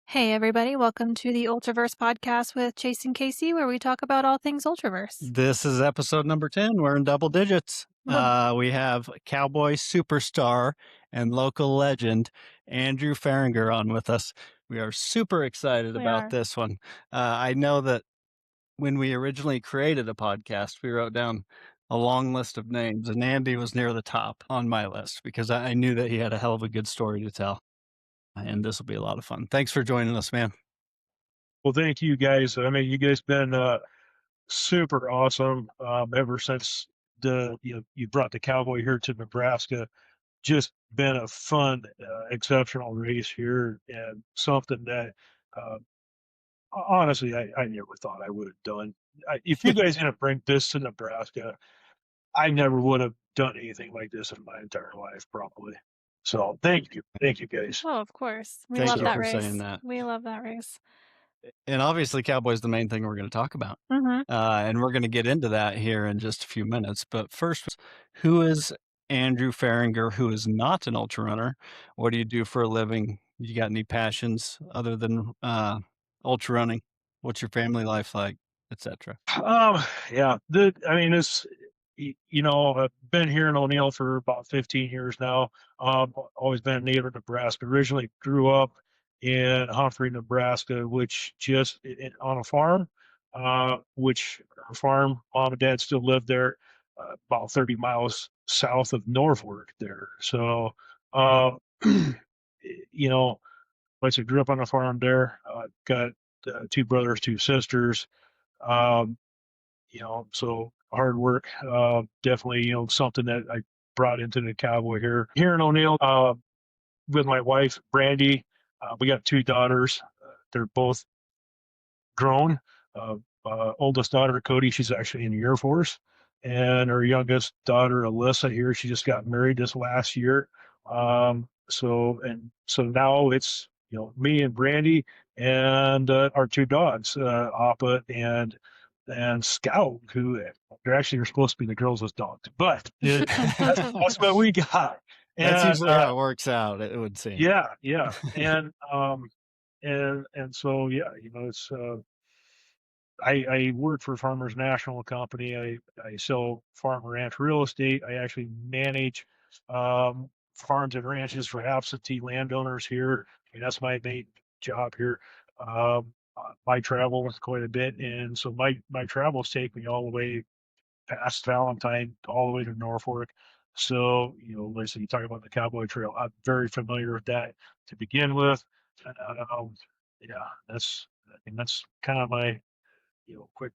Hey, everybody. Welcome to the Ultraverse podcast with Chase and Casey, where we talk about all things Ultraverse. This is episode number 10. We're in double digits. Oh. We have Cowboy superstar and local legend Andrew Fehringer on with us. We are super excited We about are. this one. I know that when we originally created a podcast, we wrote down a long list of names, and Andy was near the top on my list because I knew that he had a hell of a good story to tell. And this will be a lot of fun. Thanks for joining us, man. Well, thank you guys. I mean, you guys been super awesome ever since you brought the Cowboy here to Nebraska. Just been a fun, exceptional race here, and something that uh, honestly I never thought I would have done. If you guys didn't bring this to Nebraska, I never would have done anything like this in my entire life, probably. So thank you guys. Oh, of course. We Thank love you that for saying race. that. We love that race. And obviously, Cowboy's the main thing we're going to talk about. Mm-hmm. And we're going to get into that here in just a few minutes. But first, who is Andrew Fehringer, who is not an ultra runner? What do you do for a living? You got any passions other than ultra running? What's your family life like, etc.? Yeah, I mean, I've been here in O'Neill for about 15 years now. Always been a native of Nebraska. Originally grew up in Humphrey, Nebraska, which on a farm, which our farm, mom and dad still live there, about 30 miles south of Norfolk there. So, uh, like I said, grew up on a farm there. Got two brothers, two sisters. Um, so hard work, definitely, something that I brought into the Cowboy here in O'Neill, with my wife, Brandy. We got two daughters. They're both grown. Oldest daughter, Cody, she's actually in the Air Force. And our youngest daughter, Alyssa, here, she just got married this last year. So now it's, me and Brandy and our two dogs, Appa and Scout, who they're supposed to be the girls' dogs, but that's what we got. That's And usually how it works out, it would seem. yeah, and so yeah, it's I work for Farmers National Company. I sell farm and ranch real estate. I actually manage farms and ranches for absentee landowners here. I mean, that's my main job here. I travel quite a bit, and so my travels take me all the way past Valentine, all the way to Norfolk. So, listen, you talk about the Cowboy Trail. I'm very familiar with that to begin with. And, yeah, that's kind of my quick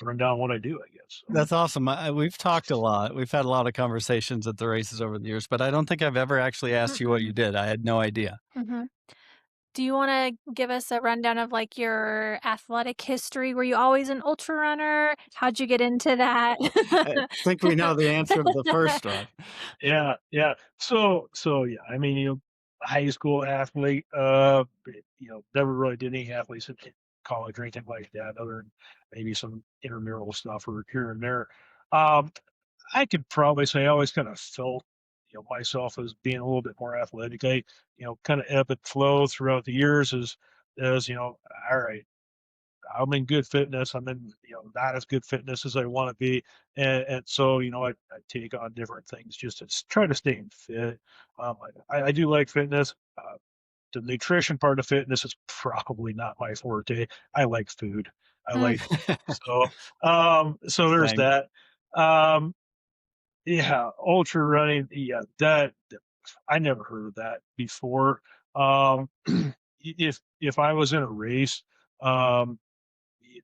rundown what I do, I guess. That's awesome. We've talked a lot. We've had a lot of conversations at the races over the years, but I don't think I've ever actually asked you what you did. I had no idea. Mm-hmm. Do you want to give us a rundown of like your athletic history? Were you always an ultra runner? How'd you get into that? I think we know the answer to the first one. Yeah. So yeah, I mean, high school athlete, never really did any athletes in college or anything like that, other than maybe some intramural stuff or here and there. Um, I could probably say I always kind of felt, myself as being a little bit more athletic. I, kind of ebb and flow throughout the years as, all right, I'm in good fitness. I'm in, not as good fitness as I want to be. And so, I take on different things just to try to stay fit. I do like fitness. The nutrition part of fitness is probably not my forte. I like food. I like, so, so there's Same. that. Um, yeah, ultra running. Yeah, that I never heard of that before. Um, if I was in a race, um,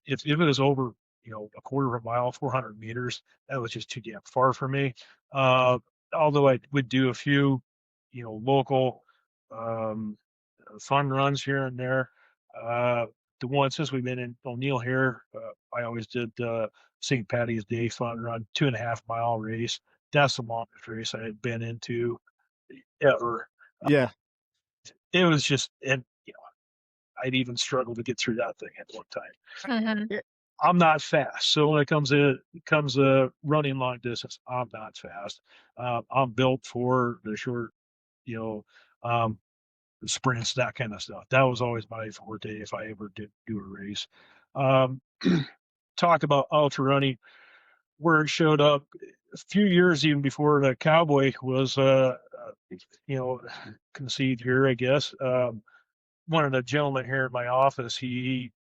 if it was over, a quarter of a mile, 400 meters, that was just too damn far for me. Uh, Although I would do a few, local um, fun runs here and there. Uh, the one since we've been in O'Neill here, I always did St. Patty's Day fun run, 2.5 mile race. That's the longest race I had been into ever. Yeah. It was just, and I'd even struggled to get through that thing at one time. Mhm. I'm not fast, so when it comes to running long distance, I'm not fast. I'm built for the short, you know, um, sprints, that kind of stuff. That was always my forte if I ever did do a race. Um, talk about ultra running, where it showed up a few years even before the Cowboy was, you know, conceived here, I guess. One of the gentlemen here in my office, he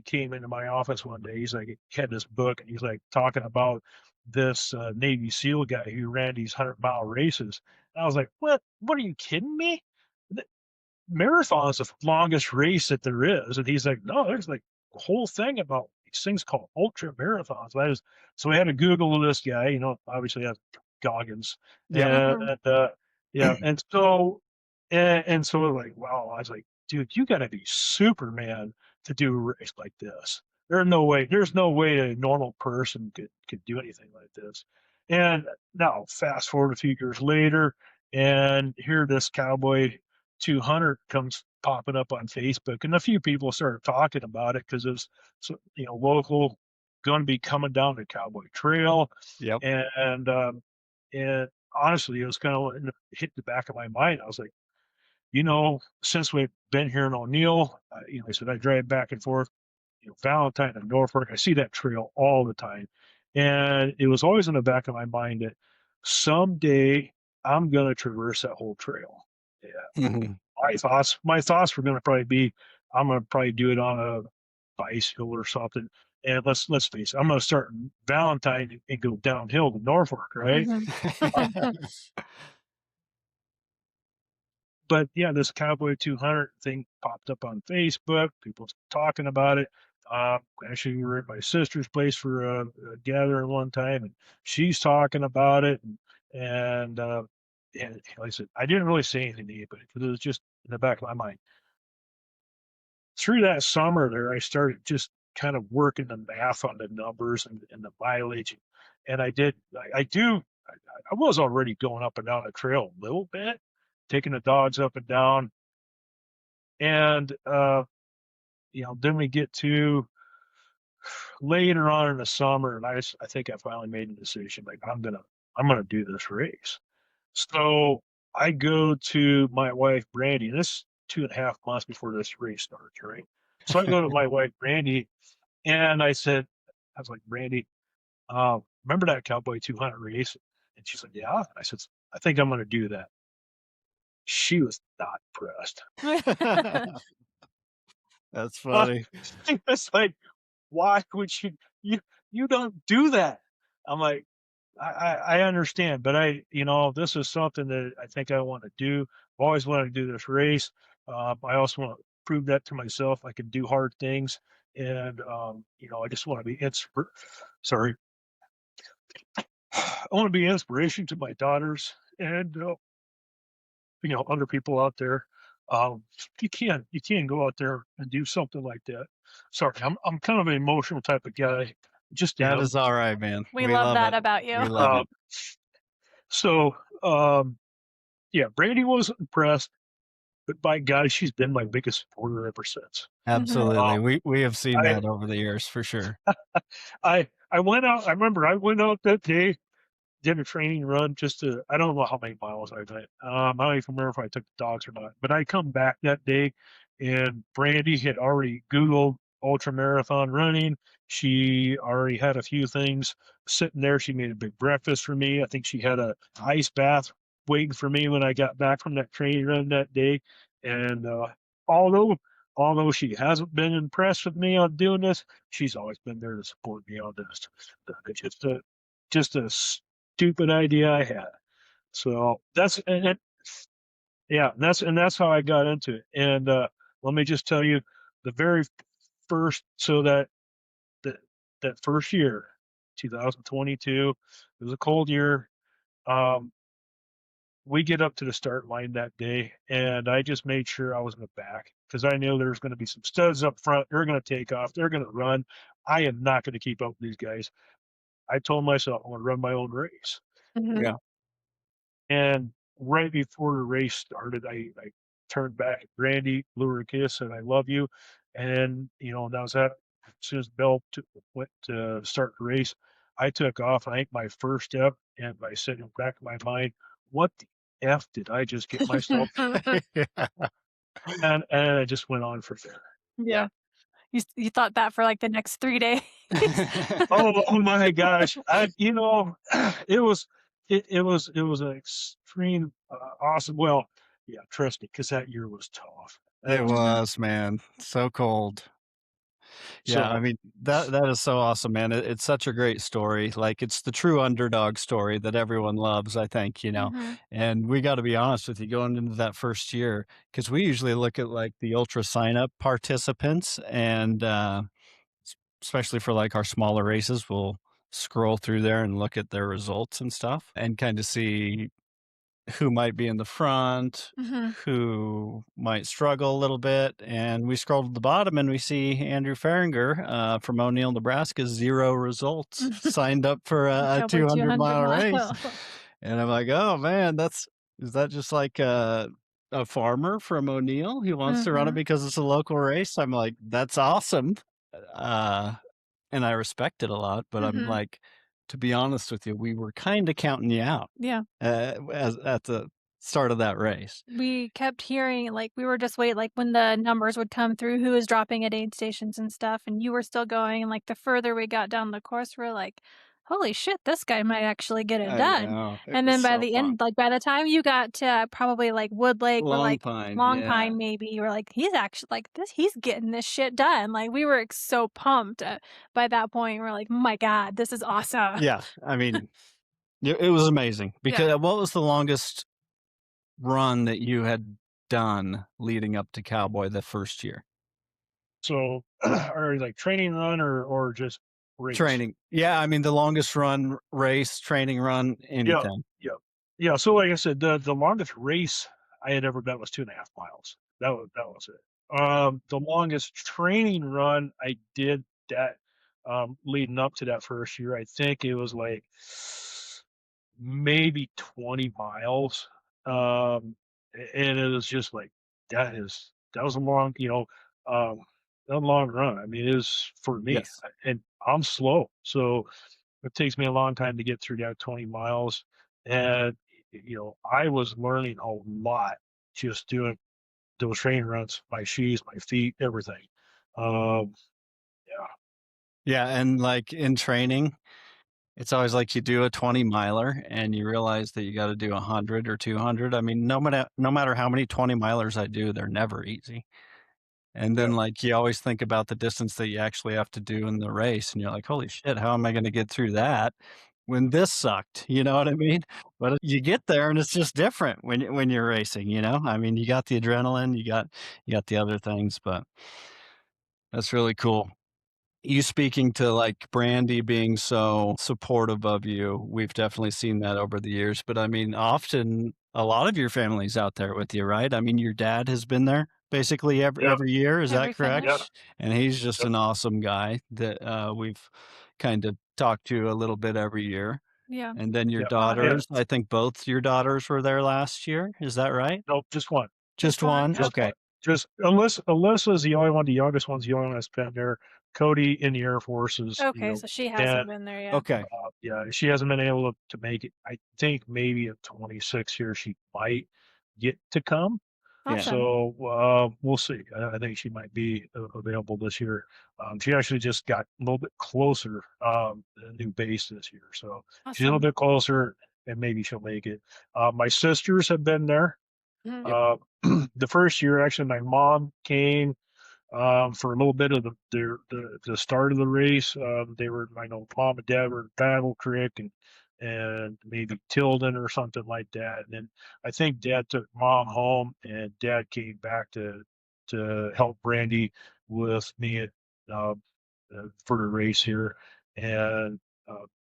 came into my office one day. He's like, he had this book, and he's like talking about this Navy SEAL guy who ran these 100-mile races. And I was like, what? What are you kidding me? Marathon is the longest race that there is. And he's like, no, there's like a whole thing about these things called ultra marathons. So we had to Google this guy, you know, obviously has Goggins. Yep. And, Mhm. yeah. And so like, wow, I was like, dude, you gotta be Superman to do a race like this. There's no way a normal person could do anything like this. And now fast forward a few years later, and here this Cowboy 200 comes popping up on Facebook, and a few people started talking about it because it's, so, you know, local, going to be coming down the Cowboy Trail, Yep. and and honestly, it was kind of hit the back of my mind. I was like, you know, since we've been here in O'Neill, you know, I said I drive back and forth, you know, Valentine and Norfolk. I see that trail all the time, and it was always in the back of my mind that someday I'm going to traverse that whole trail. Yeah, Mhm. my thoughts were going to probably be, I'm going to probably do it on a bicycle or something. And let's face it, I'm going to start in Valentine and go downhill to Norfolk, right? Mhm. But yeah, this Cowboy 200 thing popped up on Facebook. People talking about it. Actually, we were at my sister's place for a gathering one time, and she's talking about it. And like I said, I didn't really say anything to anybody because it was just in the back of my mind. Through that summer there, I started just kind of working the math on the numbers and the mileage. And I was already going up and down the trail a little bit, taking the dogs up and down. And, you know, then we get to later on in the summer, and I think I finally made a decision, like, I'm going to do this race. So I go to my wife, Brandy, and this 2.5 months before this race starts, right? So I go to my wife, Brandy, and I was like, Brandy, remember that Cowboy 200 race? And she's like, yeah. I said, I think I'm going to do that. She was not impressed. That's Uh, funny. she was like, why would you, you don't do that? I'm like, I understand, but you know, this is something that I think I want to do. I've always wanted to do this race. I also want to prove that to myself. I can do hard things. And, you know, I just want to be, sorry, I want to be inspiration to my daughters and, you know, other people out there. Um, you can go out there and do something like that. Sorry, I'm kind of an emotional type of guy. Just That am. is all right, man. We We love love that it. about you. We love Um, it. so, yeah, Brandy wasn't impressed, but by God, she's been my biggest supporter ever since. Mhm. Um, Absolutely. We have seen I that over the years for sure. I went out. I remember I went out that day, did a training run just to, I don't know how many miles I went. I don't even remember if I took the dogs or not. But I come back that day, and Brandy had already Googled ultra marathon running. She already had a few things sitting there. She made a big breakfast for me. I think she had a ice bath waiting for me when I got back from that training run that day. And although although she hasn't been impressed with me on doing this, she's always been there to support me on this. It's just a stupid idea I had. So yeah, that's how I got into it. And let me just tell you, the very first, so that that first year, 2022, it was a cold year. Um, we get up to the start line that day, and I just made sure I was in the back because I knew there was going to be some studs up front. They're going to take off. They're going to run. I am not going to keep up with these guys. I told myself I want to run my own race. Mhm. Yeah. And right before the race started, I turned back at Brandy, blew her a kiss, and I love you. And, you know, that was that. As soon as the bell went to start the race, I took off. I think my first step, and I said in the back of my mind, what the F did I just get myself? Yeah. and it just went on from there. Yeah. Yeah. You thought that for, like, the next 3 days. Oh my gosh. It was it was an extreme, awesome well, yeah, trust me, because that year was tough. That It was tough. Mhm, was, man, so cold. Yeah, I So, mean, that is so awesome, man. It's such a great story. Like, it's the true underdog story that everyone loves, I think, you know? mhm, And we gotta be honest with you, going into that first year, because we usually look at, like, the ultra sign-up participants and, especially for, like, our smaller races, we'll scroll through there and look at their results and stuff and kinda see who might be in the front, mhm. who might struggle a little bit. And we scroll to the bottom and we see Andrew Fehringer from O'Neill, Nebraska, 0 results, signed up for a Cowboy 200 200-mile race. mile. And I'm like, oh man, is that just like a farmer from O'Neill who wants to run it Mhm, because it's a local race? I'm like, that's awesome. Uh, and I respect it a lot, but I'm mhm. like, to be honest with you, we were kind of counting you out Yeah. as at the start of that race. We kept hearing, like, we were just wait like, when the numbers would come through, who was dropping at aid stations and stuff, and you were still going, and, like, the further we got down the course, we're like, "Holy shit, this guy might actually get it I done." know, it And was then by so the fun. end, like, by the time you got to probably, like, Wood Lake or, Long like, Pine, Long yeah. Pine maybe, you were like, "He's actually like, he's getting this shit done." Like, we were so pumped, by that point, we're like, "My god, this is awesome." Yeah, I mean, it was amazing Yeah. because what was the longest run that you had done leading up to Cowboy the first year? so are you like training run or just race? Training. Yeah, I mean, the longest run, race, training run, Yeah, anything. yeah. Yeah, so like I said, the longest race I had ever done was 2.5 miles. That was it. The longest training run I did that, leading up to that first year, I think it was like maybe 20 miles. And it was just like, that was a long, a long run. I mean, it was for me, Yes. and I'm slow. So it takes me a long time to get through that 20 miles. And, I was learning a lot just doing those training runs, my shoes, my feet, everything. Um, yeah, Yeah, and, like, in training, it's always like you do a 20 miler and you realize that you gotta do 100 or 200. I mean, no matter how many 20 milers I do, they're never easy. And then, yeah, like, you always think about the distance that you actually have to do in the race, and you're like, "Holy shit, how am I gonna get through that when this sucked?" You know what I mean? But you get there and it's just different when you're racing, you know? I mean, you got the adrenaline, you got the other things, but that's really cool. You speaking to, like, Brandy being so supportive of you, we've definitely seen that over the years, but, I mean, often a lot of your family's out there with you, right? I mean, your dad has been there basically yeah, every year, is that Every correct? yeah, finish. And he's just yep, an awesome guy that, we've kinda talked to a little bit every year. Yeah. And then your yeah. And daughters, I think both your daughters were there last year, is that right? nope, just one. Just Just one? one? Just Okay, one. Just Alyssa's the only one, the youngest one's the only one that's been there. Cody in the Air Force is, Okay, so she and hasn't been there yet. okay, yeah, she hasn't been able to make it. I think maybe at 26 here she might get to come. yeah. Awesome. So we'll see. I think she might be available this year. She actually just got a little bit closer, the new base this year. So she's a little Awesome. bit closer, and maybe she'll make it. My sisters have been there. Mhm. Yep. Uh, the first year, actually, my mom came for a little bit of the start of the race. They were, I know, mom and dad were in Battle Creek and maybe Tilden or something like that. And then I think dad took mom home, and dad came back to help Brandy with me uh, for the race here. And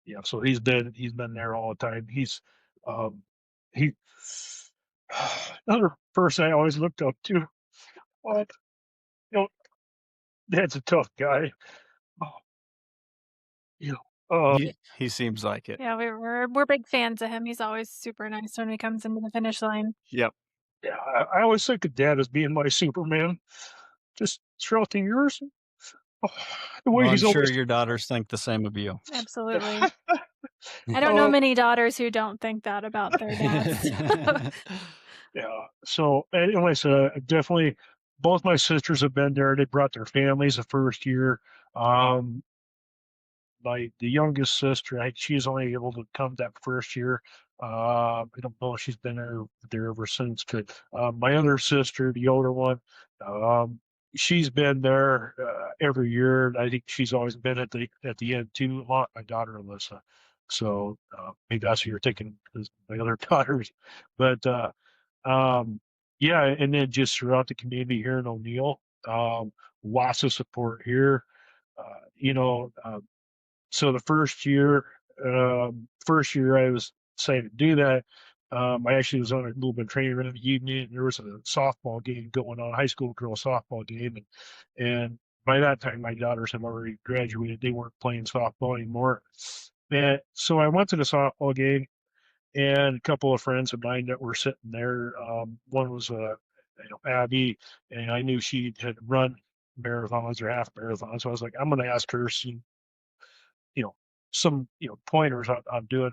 yeah, so he's been there all the time. Um, he another person I always looked up to. What, you know, dad's a tough guy. Oh, you Y He seems like it. yeah, we're big fans of him. He's always super nice when he comes into the finish line. Yep. yeah, I always think of dad as being my Superman. Just throughout the years, oh, the Well, way I'm he's sure always. your daughters think the same of you. Absolutely. I don't know Oh, many daughters who don't think that about their dads. Yeah. So anyways, definitely both my sisters have been there. They brought their families the first year. Um, the youngest sister, she's only able to come that first year. I don't know if she's been there ever since. But my other sister, the older one, um, she's been there every year. I think she's always been at the end too. A lot, my daughter Alyssa. So maybe that's who you're thinking is my other daughters. But yeah, and then just throughout the community here in O'Neill, lots of support here. You know, so the first year I was decided to do that, I actually was on a little bit of training around the evening. And there was a softball game going on, a high school girl softball game, and by that time my daughters had already graduated. They weren't playing softball anymore, and so I went to the softball game, and a couple of friends of mine that were sitting there. One was Abby, and I knew she had run marathons or half marathons, so I was like, I'm going to ask her you know, some, pointers on doing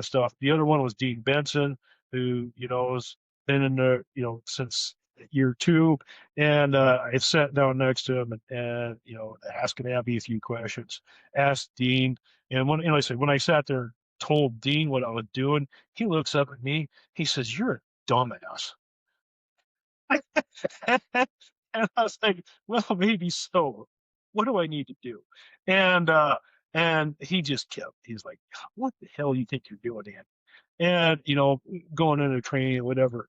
stuff. The other one was Dean Benson, who, has been in the, since year two. And I sat down next to him and asking Abby a few questions, asked Dean. And when I said, when I sat there and told Dean what I was doing, he looks up at me. He says, "You're a dumbass." And I was like, well, maybe so. What do I need to do? And he just kept, he's like, what the hell do you think you're doing, Dan? And going into training or whatever.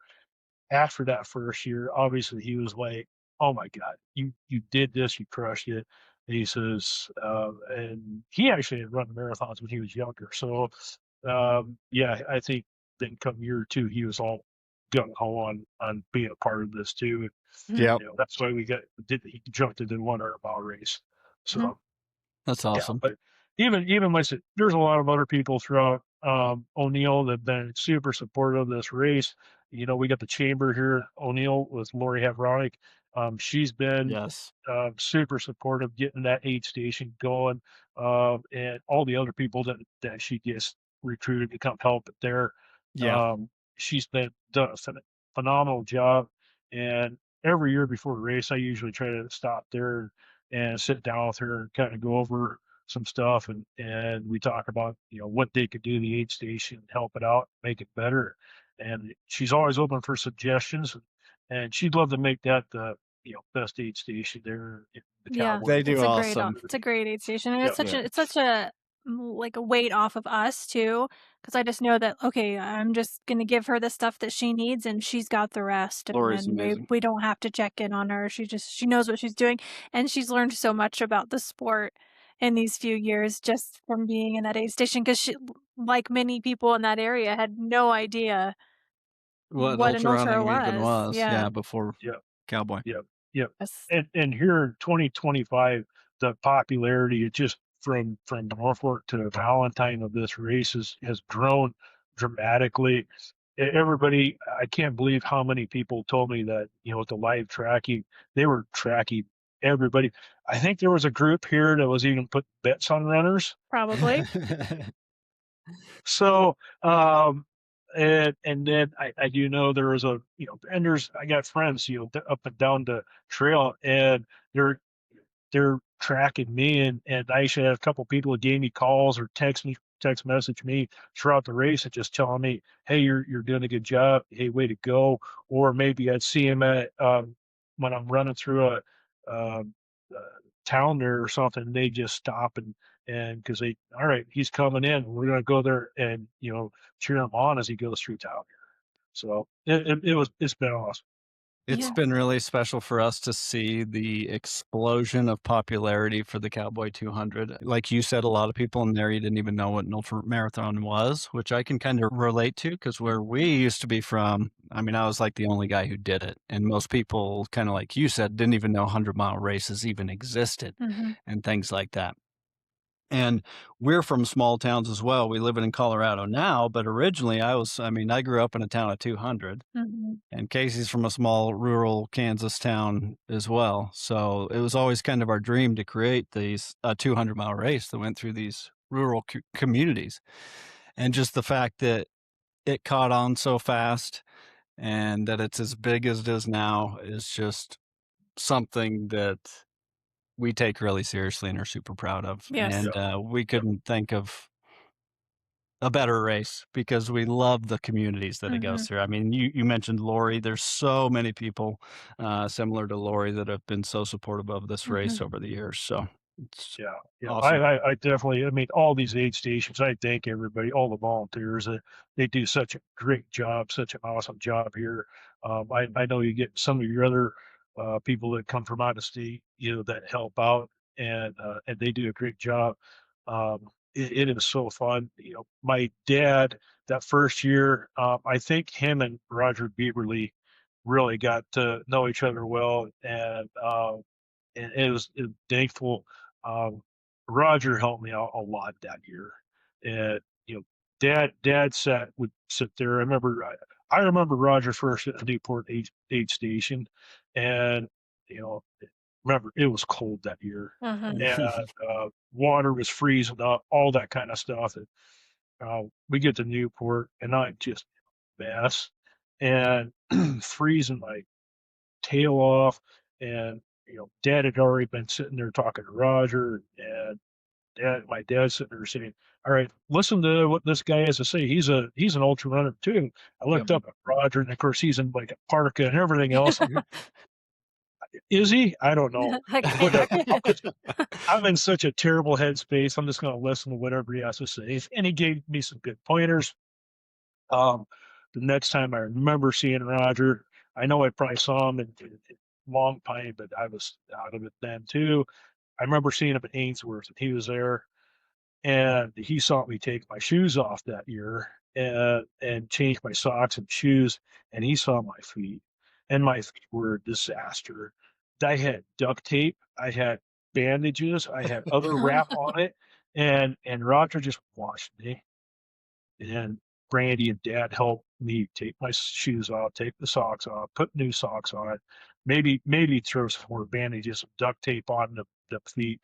After that first year, obviously he was like, oh my God, you did this, you crushed it. And he says, and he actually had run marathons when he was younger. So yeah, I think then come year two, he was all gung ho on being a part of this too. Mhm. Yep. That's why he jumped into the 100 mile race. Mhm. So That's yeah, awesome. but even like I said, there's a lot of other people throughout O'Neill that have been super supportive of this race. We got the chamber here, O'Neill, with Lori Havronic. She's been Yes. super supportive, getting that aid station going, and all the other people that she gets recruited to come help it there. Yeah. Um, she's been done a phenomenal job, and every year before the race, I usually try to stop there and sit down with her and kind of go over some stuff, and we talk about what they could do the aid station, help it out, make it better. And she's always open for suggestions, and she'd love to make that the best aid station there in the Yeah, Cowboy They do awesome. it's a great aid station, and Yeah, Yeah. it's such a like a weight off of us too, because I just know that okay, I'm just gonna give her the stuff that she needs, and she's got the rest, and Lori's then amazing. we don't have to check in on her. She knows what she's doing, and she's learned so much about the sport in these few years just from being in that aid station. Because she, like many people in that area, had no idea What what an ultra ultra running even was. was, Yeah. yeah, before yeah. Cowboy. Yep, yep. Yes. And here in 2025, the popularity it just from Norfolk to Valentine of this race has grown dramatically. Everybody, I can't believe how many people told me that with the live tracking, they were tracking everybody. I think there was a group here that was even put bets on runners. Probably. So, and then I do know there was and I got friends, up and down the trail, and they're they're tracking me, and I actually had a couple people that gave me calls or text message me throughout the race and just telling me, hey, you're doing a good job. Hey, way to go. Or maybe I'd see him at when I'm running through um, uh town there or something. They just stop and because all right, he's coming in. We're gonna go there and cheer him on as he goes through town here. So it's been awesome. It's Yeah. been really special for us to see the explosion of popularity for the Cowboy 200. Like you said, a lot of people in there, you didn't even know what an ultra marathon was, which I can kind of relate to because where we used to be from, I mean, I was like the only guy who did it. And most people, kind of like you said, didn't even know 100-mile races even existed Mhm. and things like that. And we're from small towns as well. We live in Colorado now, but originally I mean, I grew up in a town of 200. Mhm. And Casey's from a small rural Kansas town as well. So it was always kind of our dream to create these 200-mile race that went through these rural communities. And just the fact that it caught on so fast and that it's as big as it is now is just something that we take really seriously and are super proud of. Yes. Yeah, And we yeah, couldn't think of a better race because we love the communities that it goes Mhm. through. I mean, you mentioned Lori. There's so many people similar to Lori that have been so supportive of this race Mhm. over the years. So it's yeah, yeah. awesome. I definitely. I mean, all these aid stations. I thank everybody, all the volunteers. They do such a great job, such an awesome job here. I know you get some of your other people that come from out of state, that help out, and they do a great job. It is so fun. My dad, that first year, I think him and Roger Bieberly really got to know each other well, and it was thankful. Um, Roger helped me out a lot that year, and Dad would sit there. I remember Roger first at the Newport aid station, and you know, remember it was cold that year, Mhm. and water was freezing up, all that kind of stuff. And we get to Newport, and I just mess and freezing my tail off. And Dad had already been sitting there talking to Roger, and my dad's sitting there saying, "All right, listen to what this guy has to say. He's an ultra runner too." I Yep. looked up at Roger, and of course he's in like a parka and everything else. Is he? I don't know. Okay. Whatever. I'm in such a terrible headspace. I'm just going to listen to whatever he has to say. And he gave me some good pointers. Um, the next time I remember seeing Roger, I know I probably saw him in Long Pine, but I was out of it then too. I remember seeing him at Ainsworth, and he was there, and he saw me take my shoes off that year and change my socks and shoes, and he saw my feet, and my feet were a disaster. I had duct tape, I had bandages, I had other wrap on it, and Roger just watched me, and Brandy and Dad helped me take my shoes off, take the socks off, put new socks on, maybe throw some more bandages, some duct tape on the feet,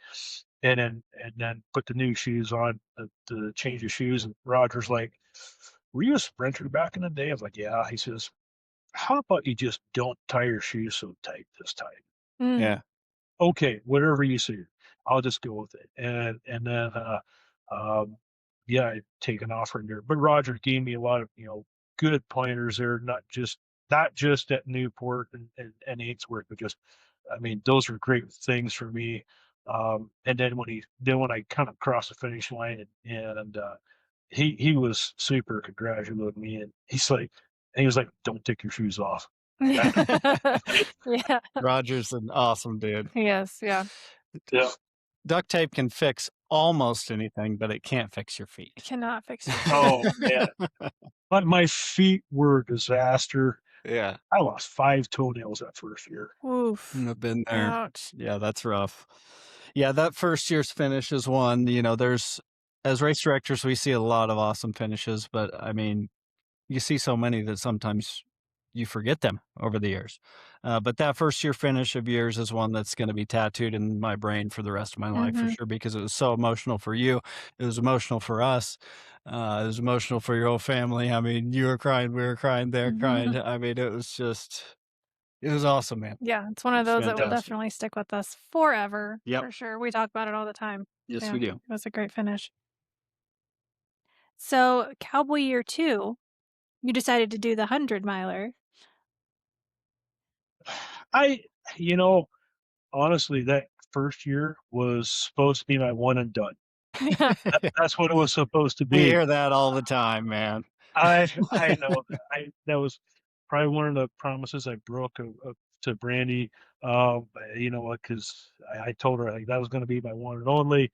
and then put the new shoes on, the change of shoes. And Roger's like, "Were you a sprinter back in the day?" I was like, "Yeah." He says, "How about you just don't tie your shoes so tight this time?" Mm. Yeah. Okay, whatever you say, I'll just go with it. And then um yeah, I take an offer in there. But Roger gave me a lot of, good pointers there, not just at Newport and Ainsworth, but just I mean, those were great things for me. And then when I kind of crossed the finish line, and he was super congratulating me, and he was like, "Don't take your shoes off." Yeah. Roger's an awesome dude. Yes, yeah. Yeah. Duct tape can fix almost anything, but it can't fix your It feet. cannot fix your feet. Oh man. My feet were a disaster. Yeah. I lost 5 toenails that first year. Oof. I've been there. Ouch. Yeah, that's rough. Yeah, that first year's finish is one, there's as race directors, we see a lot of awesome finishes, but I mean, you see so many that sometimes you forget them over the years. But that first year finish of yours is one that's going to be tattooed in my brain for the rest of my life for Mhm. sure because it was so emotional for you. It was emotional for us. It was emotional for your whole family. I mean, you were crying, we were crying, they're crying. Mhm. I mean, it was awesome, man. Yeah, it's one It of was those that will fantastic. definitely stick with us forever, Yep. for sure. We talk about it all the time. Yes, Yeah, we do. it was a great finish. So, Cowboy Year 2, you decided to do the 100 miler. I you know, honestly, that first year was supposed to be my one and done. That's what it was supposed to We be. hear that all the time, man. I know that. I That was probably one of the promises I broke to Brandy. You know what? Because I told her like that was going to be my one and only.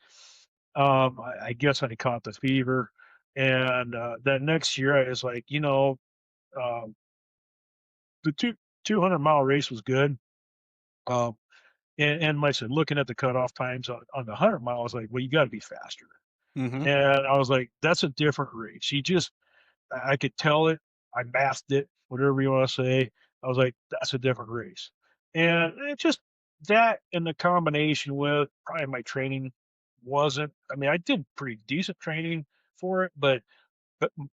I guess I caught the fever, and that next year I was like, um, the 200-mile race was good. Um, and like I said, looking at the cutoff times on the 100 mile, I was like, well, you got to be faster. Mhm. And I was like, that's a different race. I could tell it. I mathed it, whatever you want to say. I was like, that's a different race. And it just that in the combination with probably my training wasn't, I mean, I did pretty decent training for it, but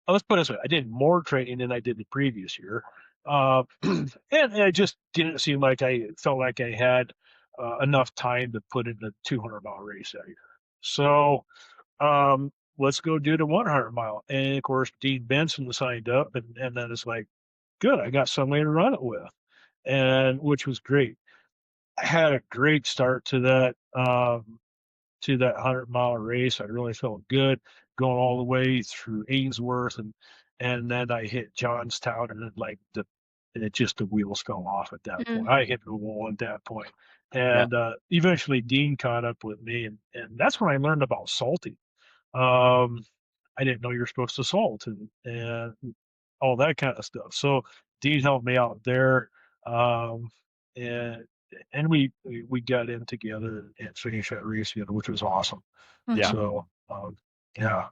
let's put it this way, I did more training than I did the previous year. and it just didn't seem like I felt like I had enough time to put in a 200-mile race that year. So let's go do the 100-mile. And of course, Dean Benson signed up, and then it's like, good, I got somebody to run it with, and which was great. I had a great start to that 100-mile race. I really felt good going all the way through Ainsworth, and then I hit Johnstown, and it just the wheels fell off at that point. Mm. I hit the wall at that point, Yeah. and eventually Dean caught up with me, and that's when I learned about salting. Um, I didn't know you're supposed to salt and all that kind of stuff. So Dean helped me out there, um, and we got in together and finished that race together, which was awesome. Yeah. So yeah,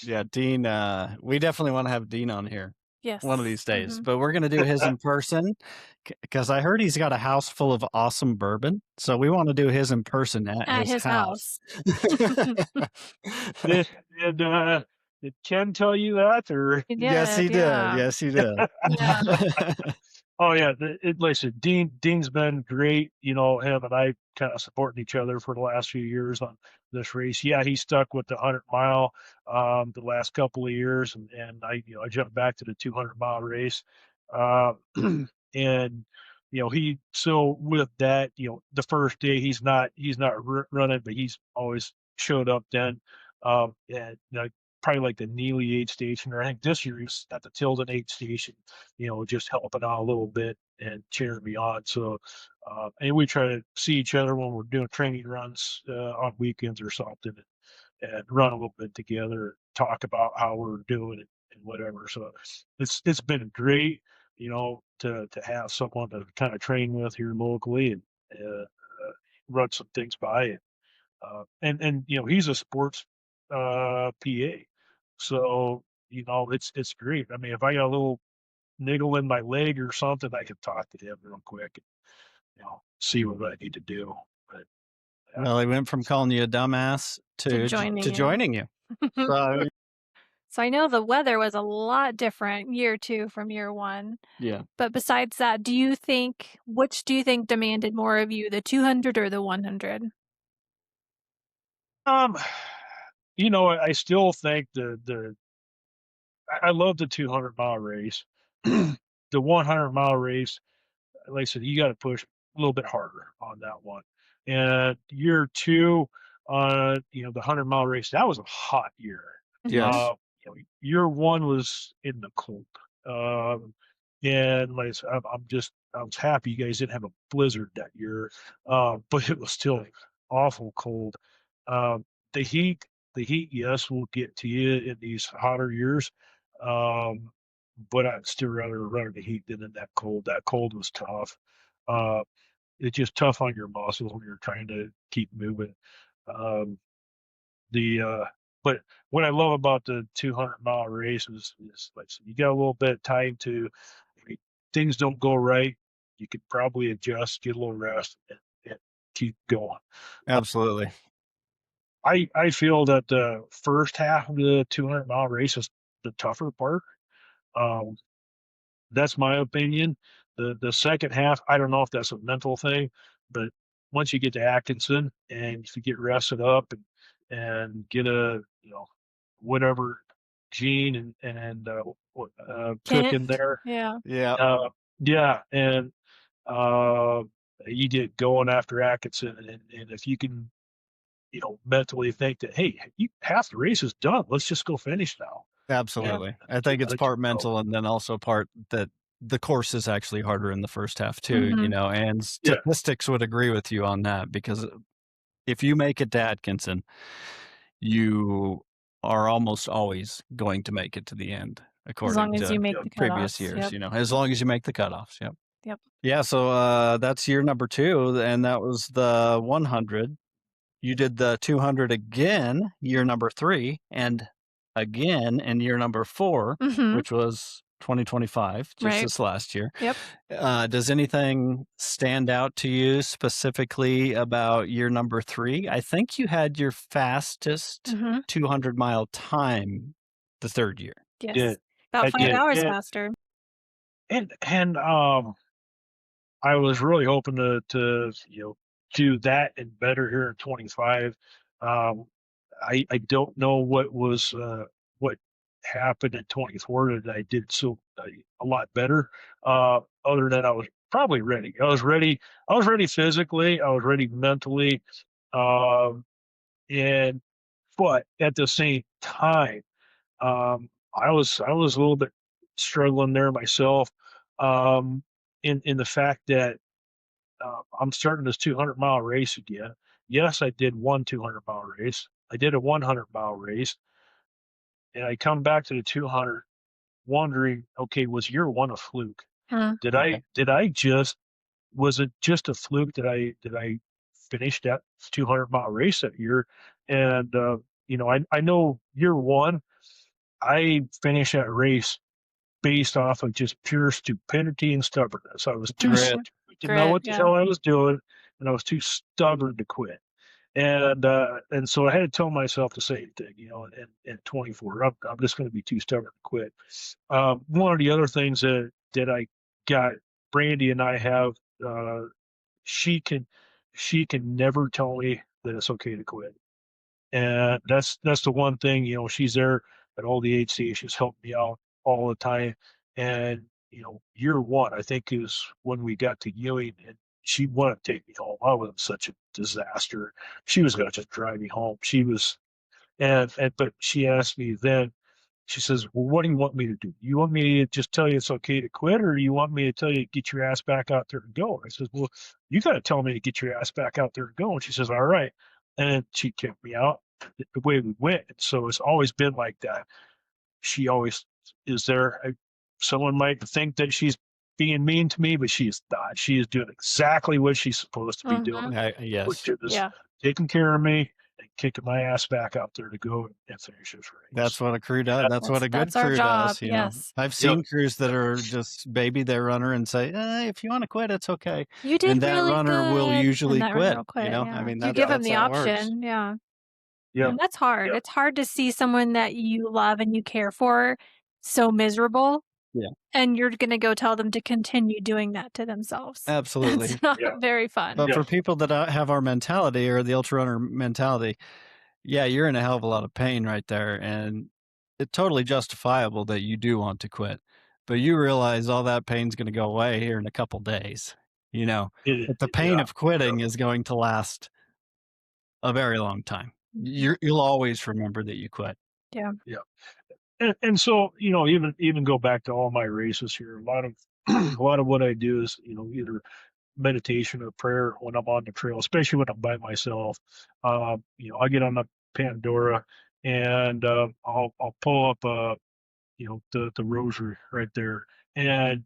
Yeah, Dean, we definitely wanna have Dean on here Yes. one of these days, Mhm. but we're gonna do his in person because I heard he's got a house full of awesome bourbon, so we wanna do his in person at At his his house. house. did did, did Ken tell you that or? He Yes, he did, did. yeah. Yes, he did. Yeah. Oh yeah, listen, Dean's been great. You know, him and I kind of supporting each other for the last few years on this race. Yeah, he stuck with the 100-mile the last couple of years, and I jumped back to the 200-mile race, uh, and he so with that the first day he's not running, but he's always showed up then, and probably like the Neely aid station, or I think this year he's at the Tilden aid station, just helping out a little bit and cheering me on. So, and we try to see each other when we're doing training runs on weekends or something, and run a little bit together, talk about how we're doing it and whatever. So it's been great, to have someone to kind of train with here locally and run some things by it. And he's a sports PA, so it's great. I mean, if I got a little niggle in my leg or something, I can talk to him real quick and see what I need to do. But yeah, Well, he went from so, calling you a dumbass To to joining to you. joining you. So, So I know the weather was a lot different year 2 from year 1. yeah. But besides that, which do you think demanded more of you, the 200 or the 100? um, I still think I love the 200-mile race. The 100-mile race, like I said, you got to push a little bit harder on that one. And year two, the 100-mile race, that was a hot year. Mhm. Yes. Uh, year one was in the cold. Um, and like I said, I was happy you guys didn't have a blizzard that year, but it was still awful cold. Um, the heat, yes, will get to you in these hotter years. Um, but I'd still rather run in the heat than in that cold. That cold was tough. Uh, it's just tough on your muscles when you're trying to keep moving. Um, the but what I love about the 200-mile race is like you got a little bit of time to, if things don't go right, you could probably adjust, get a little rest, and keep going. Absolutely. I feel that the first half of the 200-mile race is the tougher part. Um, That's my opinion. The second half, I don't know if that's a mental thing, but once you get to Atkinson and if you get rested up and get a whatever Gene and Cook in Kent? there, Yeah. Yeah. yeah, and uh, you get going after Atkinson, and if you can mentally think that, hey, half the race is done, let's just go finish now. Yeah, Absolutely. I you think it's gotta keep part going. mental and then also part that the course is actually harder in the first half too, Mhm. and Yeah, statistics would agree with you on that because if you make it to Atkinson, you are almost always going to make it to the end, As according long as you to make yeah, the previous cutoffs. years, Yep. as long as you make the cutoffs. Yep. Yep. Yeah. So that's year number 2, and that was the 100. You did the 200 again, year number 3, and again in year number 4, Mhm. which was 2025, just Right. this last year. Yep. Does anything stand out to you specifically about year number 3? I think you had your fastest Mhm. 200-mile time the 3rd year. Yes. did. About I 5 did. hours And faster. and I was really hoping to do that and better here in 25. Um, I don't know what happened in 24 that I did so a lot better. Other than I was probably ready. I was ready. I was ready physically. I was ready mentally. Um, and but at the same time, I was a little bit struggling there myself. Um, in the fact that I'm starting this 200-mile race again. Yes, I did one 200-mile race. I did a 100-mile race, and I come back to the 200 wondering, okay, was year one a fluke? Huh. Did I just was it just a fluke that I finished that 200-mile race that year? And I know year one I finished that race based off of just pure stupidity and stubbornness. I was too Grit. Mhm. stupid, didn't know Grit, what the yeah. hell I was doing, and I was too stubborn to quit. And so I had to tell myself the same thing, at 24. I'm just going to be too stubborn to quit. One of the other things that I got, Brandy and I have, uh, she can she can never tell me that it's okay to quit. And that's the one thing, she's there at all the aid stations, helped me out all the time. And, year one, I think is when we got to Ewing and she wanted to take me home. I was such a disaster. She was gonna just drive me home. She was and but she asked me then, she says, "Well, what do you want me to do? You want me to just tell you it's okay to quit, or do you want me to tell you to get your ass back out there and go?" I says, "Well, you got to tell me to get your ass back out there and go." And she says, "All right." And she kicked me out the way we went. So it's always been like that. She always is there. Someone might think that she's being mean to me, but she is not. She is doing exactly what she's supposed to be doing, Mhm. which Yes. is Yeah. taking care of me and kicking my ass back out there to go and finish this race. That's what a crew does. Yeah. That's what a good That's our crew job, does, you know? yes. I've Yep. seen crews that are just baby their runner and say, if you wanna quit, it's okay." "You And did that really runner will good," and usually that runner quit, will you quit, know? I yeah. mean, You that's give Yep. them that's the how it works. option, yeah. Yep. And that's hard. Yep. It's hard to see someone that you love and you care for so miserable, Yeah, and you're gonna go tell them to continue doing that to themselves. absolutely. It's not Yeah. very fun. But Yeah. for people that, have our mentality or the ultra runner mentality, yeah, you're in a hell of a lot of pain right there, and it's totally justifiable that you do want to quit. But you realize all that pain's gonna go away here in a couple days, you know? But the pain Yeah. of Yeah. quitting is going to last a very long time. Mhm. You'll always remember that you quit. Yeah. Yeah. And so, even go back to all my races here. A lot of a lot of what I do is, either meditation or prayer when I'm on the trail, especially when I'm by myself. I get on the Pandora and I'll pull up the rosary right there, and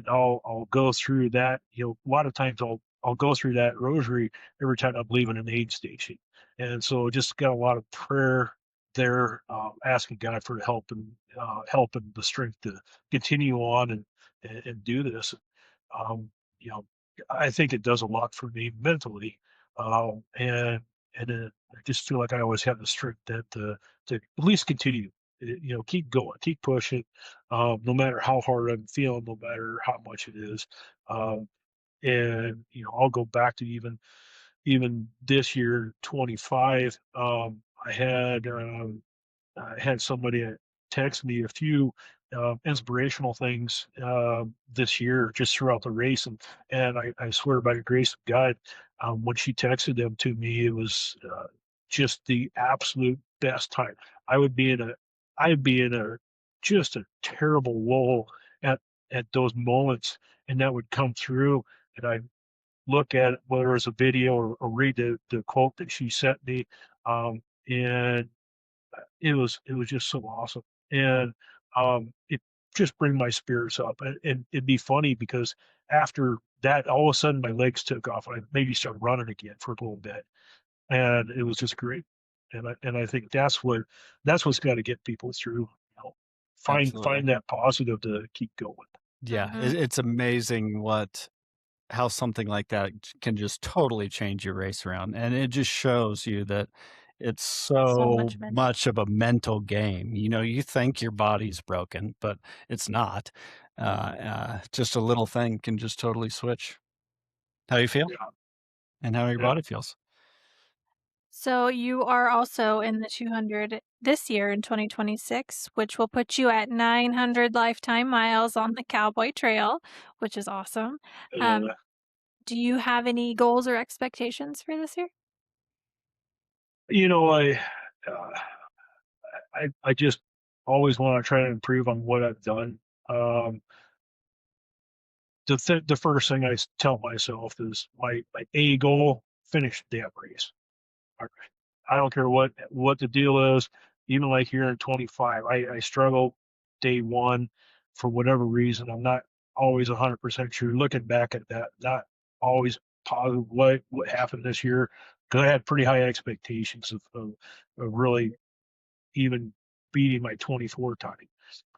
I'll go through that. A lot of times I'll go through that rosary every time I'm leaving an aid station, and so just got a lot of prayer there, asking God for help and the strength to continue on and do this. um, you know, I think it does a lot for me mentally, and I just feel like I always have the strength that to at least continue, keep going, keep pushing, no matter how hard I'm feeling, no matter how much it is. Um, and I'll go back to even this year, 25. I had somebody text me a few inspirational things this year, just throughout the race, and I swear by the grace of God, when she texted them to me, it was just the absolute best time. I would be in a, I'd be in a just a terrible lull at those moments, and that would come through, and I look at it, whether it's a video or read the quote that she sent me, and it was just so awesome, and it just bring my spirits up, and it'd be funny because after that, all of a sudden my legs took off, and I maybe started running again for a little bit, and it was just great, and I think that's what's got to get people through. Find Absolutely. that positive to keep going. Yeah, Mhm. it's amazing how something like that can just totally change your race around, and it just shows you that it's So so much mental. much of a mental game. You think your body's broken, but it's not. Just a little thing can just totally switch how you feel Yeah, and how your yeah. body feels. So you are also in the 200 this year in 2026, which will put you at 900 lifetime miles on the Cowboy Trail, which is awesome. Um, Uh, do you have any goals or expectations for this year? you know, uh, I just always want to try to improve on what I've done. Um, the first thing tell myself is my A goal: finish the damn race. I I don't care what the deal is. Even like here in 25, I struggle day one for whatever reason. I'm not always 100% sure. Looking back at that, not always positive what happened this year, because I had pretty high expectations of really even beating my 24 time.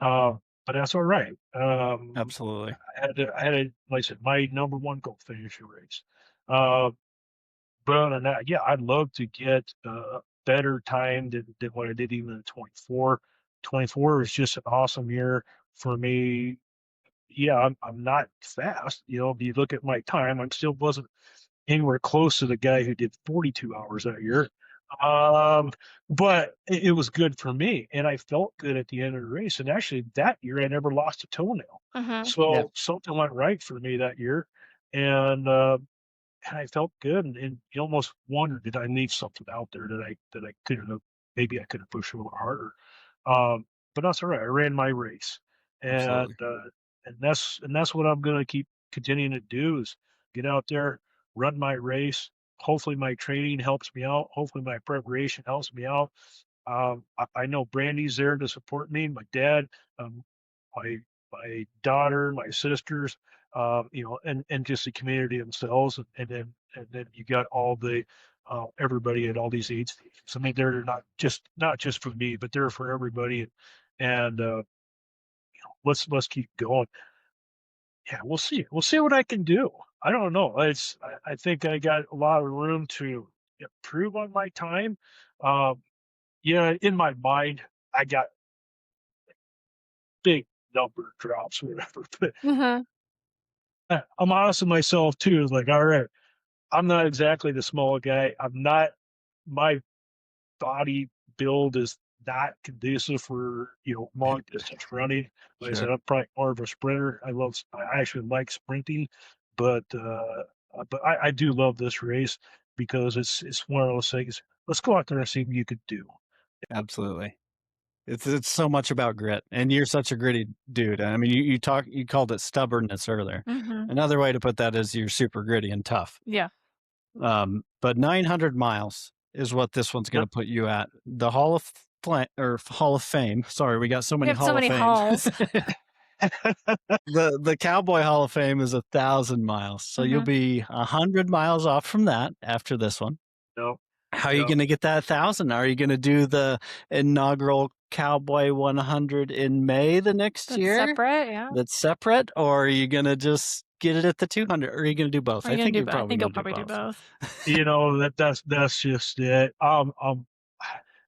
Uh, but that's all right. Absolutely. Like I said, my number one goal: finish the race. Uh, but other than that, yeah, I'd love to get a better time than what I did even in 24. 24 is just an awesome year for me. Yeah, I'm not fast. If you look at my time, I still wasn't anywhere close to the guy who did 42 hours that year. Um, but it was good for me, and I felt good at the end of the race. And actually, that year I never lost a toenail, Mhm. Yeah, so something went right for me that year. And and I felt good, and you almost wondered, did I leave something out there that I couldn't have, maybe I could have pushed a little harder. But that's all right. I ran my race, absolutely. and that's what I'm going to keep continuing to do is get out there, run my race. Hopefully, my training helps me out. Hopefully, my preparation helps me out. I know Brandy's there to support me. My dad, um, my my daughter, my sisters, and just the community themselves, and then you got all the everybody at all these aid stations. I mean, they're not just for me, but they're for everybody, and let's keep going. Yeah, we'll see what I can do. I don't know. I think I got a lot of room to improve on my time. Um, yeah, in my mind, I got big number drops, or whatever. But Mhm. I'm honest with myself too. It's like, all right, I'm not exactly the small guy. I'm not. My body build is not conducive for long distance running. Like I said, Sure. I'm probably more of a sprinter. I actually like sprinting, but I do love this race because it's one of those things. Let's go out there and see what you could do. Absolutely. It's so much about grit, and you're such a gritty dude. I mean, you called it stubbornness earlier. Mhm. Another way to put that is you're super gritty and tough. Yeah. But 900 miles is what this one's going Yep. to put you at the Hall of Fame. Sorry, we got so We many have so Hall of many Fames. halls. The Cowboy Hall of Fame is 1,000 miles, so you'll Mhm. be 100 miles off from that after this one. No. How are you Yep. going to get that 1,000? Are you going to do the inaugural Cowboy 100 in May the next That's year? separate, yeah. That's separate, or are you going to just get it at the 200? Or are you going to do both? Are you I gonna think do you're both? I probably think you'll going to do probably do both. both. That's just it.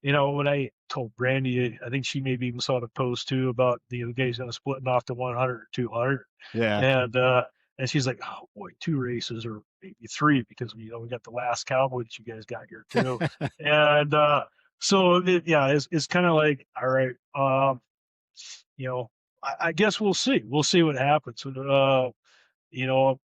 When I told Brandy, I think she maybe even saw the post too about the guys splitting off to 100 or 200, Yeah, and uh, and she's like, oh boy, two races or maybe three because we got the last Cowboy that you guys got here too, and so yeah, it's kind of like, all right, you know, I guess we'll see. We'll see what happens.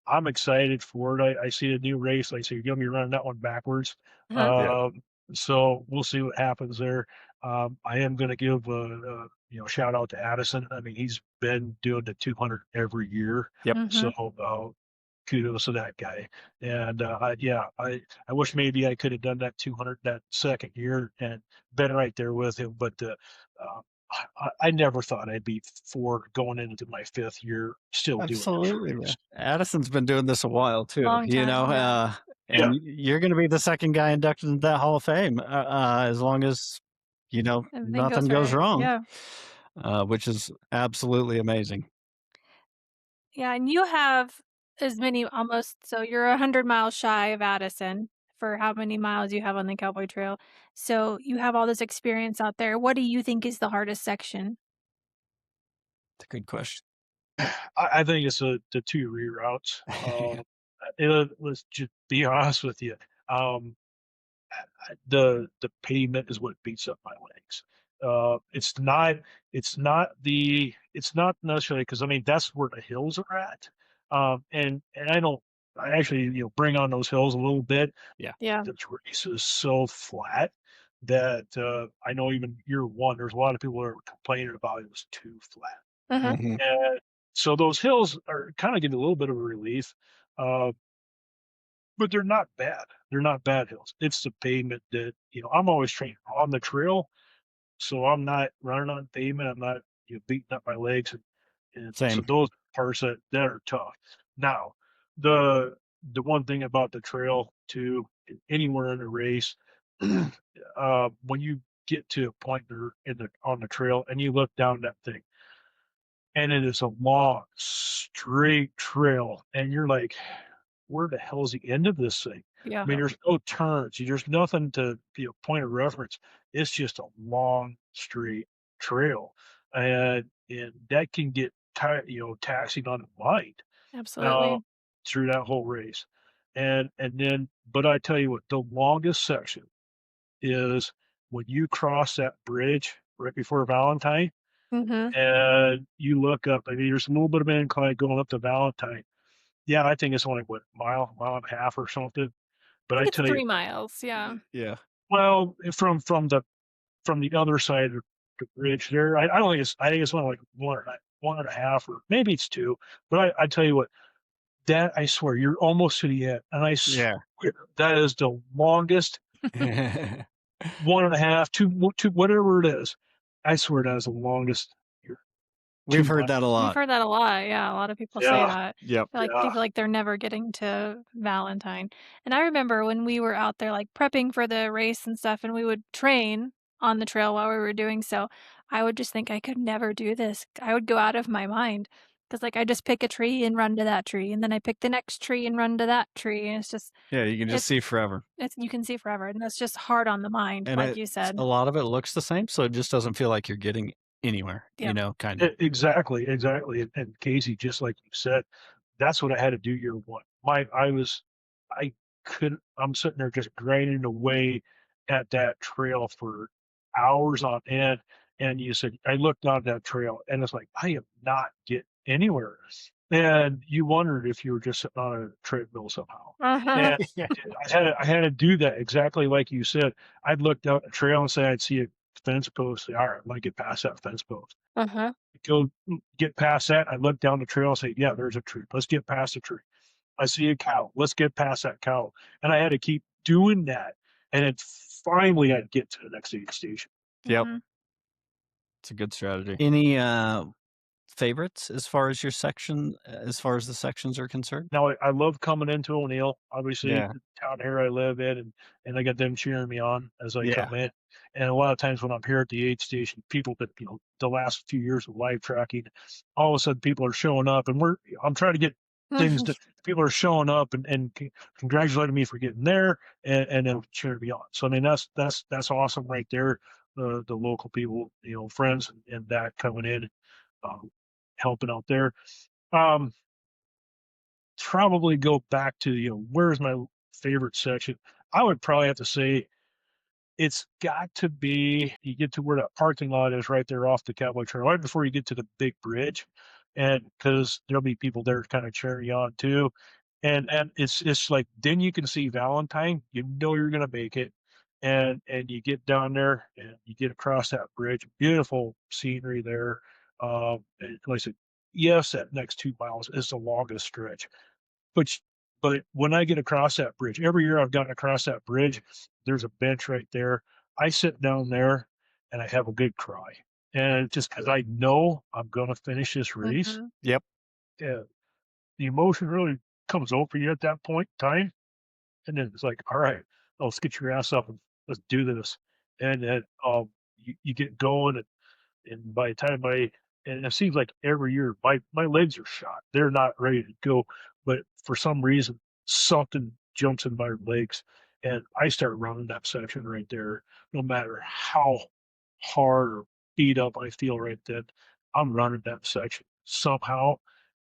I'm excited for it. I see a new race. Like I say, you're going to be running that one backwards. Uh-huh. yeah, So we'll see what happens there. I am going to give shout out to Addison. I mean, he's been doing the 200 every year. yep, So Mhm. kudos to that guy. And yeah, I wish maybe I could have done that 200 that second year and been right there with him. But uh, I never thought I'd be four going into my fifth year still doing this absolutely. Yeah. race. Addison's been doing this a while too, Long time, yeah. Yeah, and you're going to be the second guy inducted into that Hall of Fame as long as Everything nothing goes goes right. wrong, Yeah. which is absolutely amazing. Yeah, and you have as many almost so you're 100 miles shy of Addison for how many miles you have on the Cowboy Trail. So you have all this experience out there. What do you think is the hardest section? It's a good question. I think it's the two reroutes. Let's just be honest with you. Um, the pavement is what beats up my legs. It's not necessarily because I mean that's where the hills are at. And I actually bring on those hills a little bit. Yeah. Yeah. The race is so flat that I know even year one, there's a lot of people that are complaining about it was too flat. Mhm. Mhm. And so those hills are kind of giving a little bit of a relief. Uh, but they're not bad. They're not bad hills. It's the pavement that, I'm always trained on the trail, so I'm not running on pavement. I'm not, beating up my legs, and so Same. those parts that are tough. Now, the the one thing about the trail too, anywhere in the race, when you get to a point there on the trail and you look down that thing, and it is a long, straight trail, and you're like, where the hell's the end of this thing? Yeah. I mean, there's no turns. There's nothing to be a point of reference. It's just a long, straight trail, and that can get taxing on the mind uh, Absolutely. through that whole race. And then, but I tell you what, the longest section is when you cross that bridge right before Valentine, Mhm. and you look up. I mean, there's a little bit of an incline going up to Valentine. Yeah, I think it's only what mile and a half or something. I But think I it's tell you, 3 miles, yeah. Yeah. well, from the other side of the bridge there, I don't think I think it's only like one and a half, or maybe it's two. But I tell you what, that I swear, you're almost to the end, and I Yeah. swear that is the longest one and a half, two, whatever it is. I swear that is the longest here. We've Two heard miles. that a We've lot. heard that a lot, yeah, a lot of people say Yeah, that. Yep. They're like they yeah. feel like they're never getting to Valentine. And I remember when we were out there, like, prepping for the race and stuff, and we would train on the trail while we were doing so, I would just think I could never do this. I would go out of my mind because, like, I just pick a tree and run to that tree, and then I pick the next tree and run to that tree, and it's just Yeah, you can just it's see forever. you can see forever, and that's just hard on the mind, And like it you a said. lot of it looks the same, so it just doesn't feel like you're getting anywhere, Yeah. kind of. Exactly, exactly. And Casey, just like you said, that's what I had to do year one. I couldn't, I'm sitting there just grinding away at that trail for hours on end. And you said, I looked on that trail and it's like, I am not getting anywhere. And you wondered if you were just sitting on a treadmill somehow. Uh-huh. And I had to do that exactly like you said. I'd look down the trail and say, I'd see a fence post. Say, all right, I'm going to get past that fence post. Uh-huh. Go get past that. I look down the trail and say, yeah, there's a tree. Let's get past the tree. I see a cow. Let's get past that cow. And I had to keep doing that. And then finally I'd get to the next aid station. Yep. Mhm. It's a good strategy. Any, favorites as far as the sections are concerned? Now I love coming into O'Neill, obviously Yeah. the town here I live in, and I got them cheering me on as I Yeah. come in. And a lot of times when I'm here at the aid station, people that the last few years of live tracking, all of a sudden people are showing up, and I'm trying to get things to people are showing up and congratulating me for getting there, and then cheering me on. So I mean that's awesome right there. The local people, friends and that coming in, um, helping out there. Um, Probably go back to, where's my favorite section? I would probably have to say it's got to be you get to where that parking lot is right there off the Cowboy Trail, right before you get to the big bridge. And because there'll be people there kind of cheering you on too. And it's like then you can see Valentine, you're gonna make it. And you get down there and you get across that bridge, beautiful scenery there. And like I said, yes, that next 2 miles is the longest stretch. But but when I get across that bridge, every year I've gotten across that bridge, there's a bench right there. I sit down there and I have a good cry. And just because I know I'm gonna finish this race, Mhm. Yep. yeah, the emotion really comes over you at that point in time. And then it's like, all right, let's get your ass up and let's do this. And then you get going, and by the time and it seems like every year my legs are shot. They're not ready to go, but for some reason something jumps in my legs, and I start running that section right there. No matter how hard or beat up I feel right then, I'm running that section. somehow.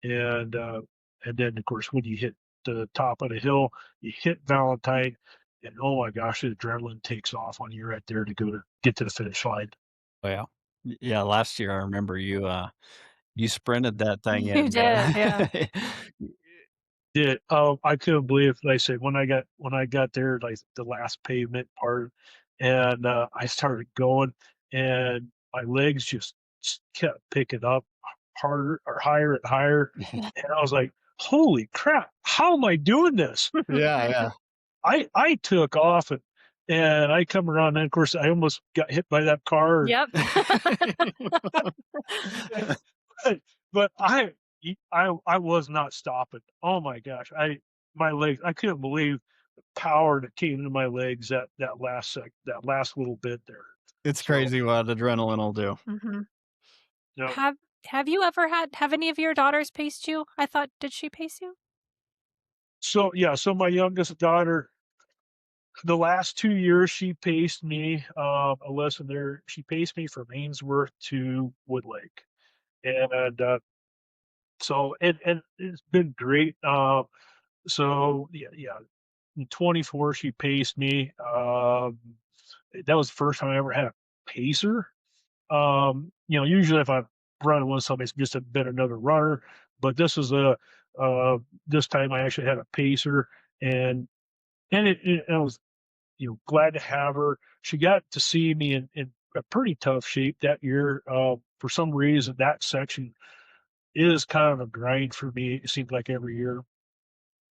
And then of course when you hit the top of the hill, you hit Valentine, and oh my gosh, the adrenaline takes off when you're right there to go to get to the finish line. Oh, yeah. Yeah, last year I remember you sprinted that thing You and, did, yeah. Did I couldn't believe, like I said, when I got there, like the last pavement part, and I started going, and my legs just kept picking up harder or higher and higher, and I was like, "Holy crap! How am I doing this?" Yeah, yeah. I took off, and I come around, and of course I almost got hit by that car. Yep. but but I was not stopping. Oh my gosh, my legs, I couldn't believe the power that came into my legs that last little bit there. It's So crazy what adrenaline will do. Mhm. you know, Have you ever have any of your daughters paced you? I thought did she pace you? so yeah, so my youngest daughter, the last 2 years she paced me. Alyssa, there she paced me from Ainsworth to Woodlake, and and it's been great. So yeah, in 24, she paced me. That was the first time I ever had a pacer. Usually if I'm running with somebody, it's just been another runner, but uh, this time I actually had a pacer, and I was glad to have her. She got to see me in a pretty tough shape that year. For some reason, that section is kind of a grind for me. It seems like every year.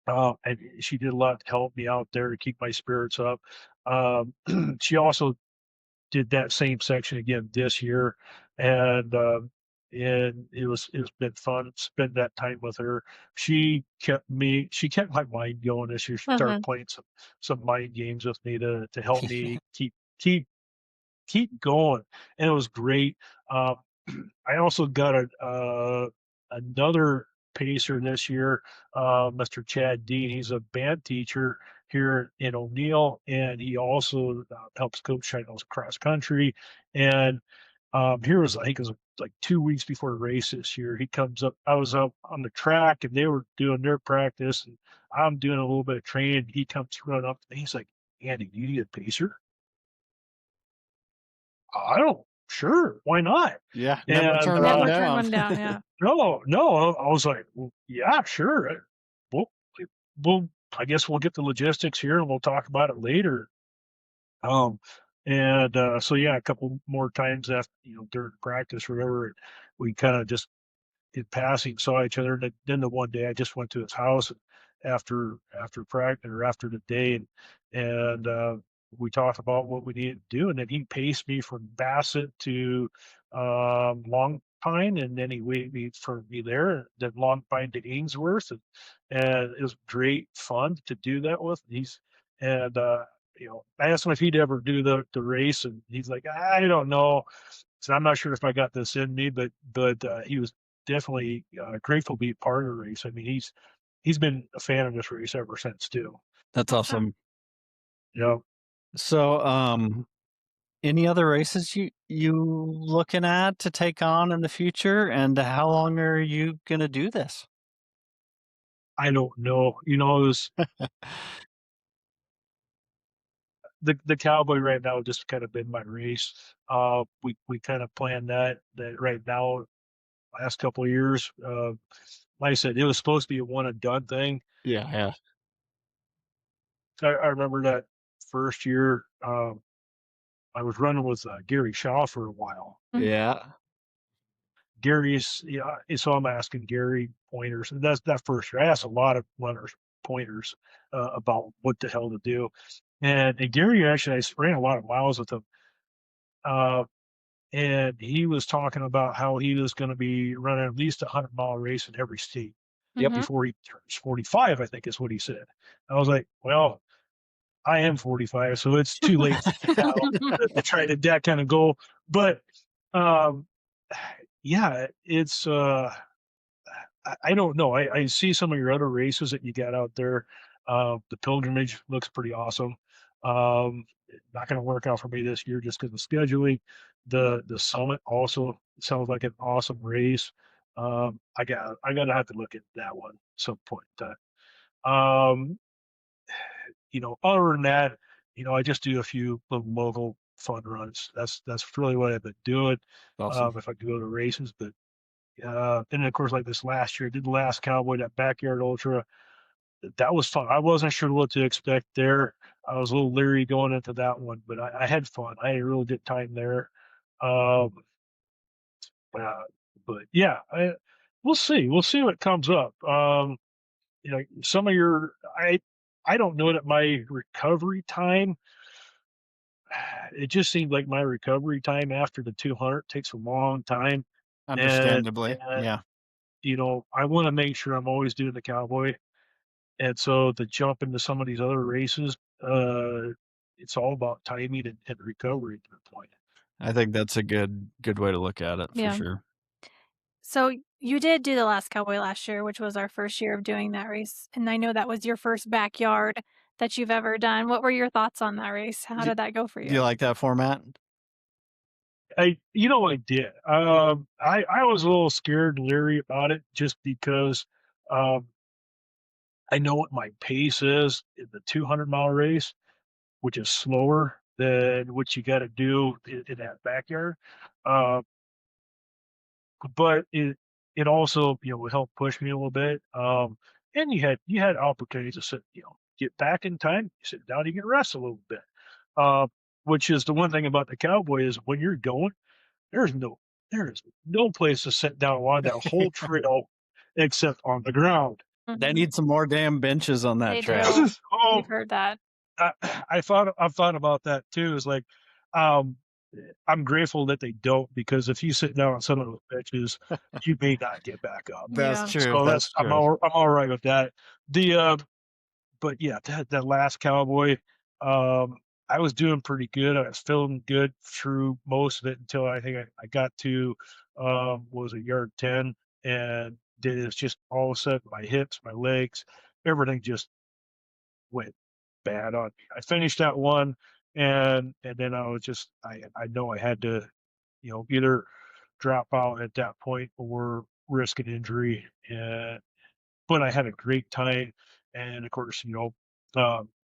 And she did a lot to help me out there to keep my spirits up. Um, she also did that same section again this year, and and it's been fun to spend that time with her. She kept my mind going this year. She started Mhm. playing some mind games with me to help me keep keep going, and it was great. Um, I also got another pacer this year, Mr. Chad Dean. He's a band teacher here in O'Neill, and he also helps coach Shiloh's cross country. And I think it was like 2 weeks before the race this year. He comes up. I was up on the track, and they were doing their practice, and I'm doing a little bit of training. He comes running up to me. He's like, "Andy, do you need a pacer?" I don't. Sure, why not? Yeah, never And turn one Never turn down. one down, yeah. no, I was like, well, yeah, sure. We'll, we'll, I guess we'll get the logistics here and we'll talk about it later. Um, and so yeah, a couple more times after, during practice or whatever, we kind of just in passing saw each other. And then the one day I just went to his house after practice or after the day, and we talked about what we needed to do. And then he paced me from Bassett to Long Pine, and then he waited me for me there. Then Long Pine to Ainsworth, and it was great fun to do that with. And I asked him if he'd ever do the race, and he's like, I don't know. So I'm not sure if I got this in me, but he was definitely grateful to be part of the race. I mean, he's been a fan of this race ever since too. That's Awesome. awesome. Yeah, So, any other races you looking at to take on in the future, and how long are you gonna do this? I don't know. It was the Cowboy right now just kind of been my race. We kind of planned that right now last couple of years. Like I said, it was supposed to be a one and done thing. Yeah, yeah. I remember that first year. I was running with Gary Shaw for a while. Mhm. Yeah. Gary's, yeah, so I'm asking Gary pointers, and that's that first year. I asked a lot of runners pointers about what the hell to do, and Gary actually I ran a lot of miles with him, uh, and he was talking about how he was going to be running at least 100-mile race in every state Yep. Mhm. before he turns 45. I think is what he said. I was like, well, I am 45, so it's too late for me now to try to that kind of goal. But um, yeah, it's I don't know. I see some of your other races that you got out there. The pilgrimage looks pretty awesome. Not going to work out for me this year just because of scheduling. The summit also sounds like an awesome race. I gotta have to look at that one some point in time. Other than that, I just do a few little local fun runs. That's really what I've been doing. Awesome. If I could go to races, but and then of course, like this last year, I did the last Cowboy, that backyard ultra. That was fun. I wasn't sure what to expect there. I was a little leery going into that one, but I had fun. I had a really good time there. Um, uh, but yeah, we'll see. We'll see what comes up. Some of I don't know that my recovery time. It just seemed like my recovery time after the 200 takes a long time, and Understandably, and yeah. I want to make sure I'm always doing the Cowboy. And so to jump into some of these other races, it's all about timing and recovery to the point. I think that's a good way to look at it for Yeah. sure. So you did do the last Cowboy last year, which was our first year of doing that race, and I know that was your first backyard that you've ever done. What were your thoughts on that race? How Do did that go for do you you? like that format? I did. I was a little scared, and leery about it, just because um, I know what my pace is in the 200-mile race, which is slower than what you got to do in that backyard. Uh, but it also would help push me a little bit. And you had opportunities to get back in time, you sit down, you can rest a little bit. Uh, which is the one thing about the Cowboy is when you're going, there's no there is no place to sit down along that whole trail except on the ground. They Mhm. need some more damn benches on that They trail. do. We've Oh, heard that. I, I've thought about that too. Is like, um, I'm grateful that they don't, because if you sit down on some of those benches, you may not get back up. That's Yeah. true, So that's that's true. I'm all right with that. The But yeah, that last Cowboy, um, I was doing pretty good. I was feeling good through most of it until I think I got to what was it, yard 10, and then it's just all of a sudden my hips, my legs, everything just went bad on me. I finished that one, and then I was just I know I had to either drop out at that point or risk an injury. And but I had a great time, and of course,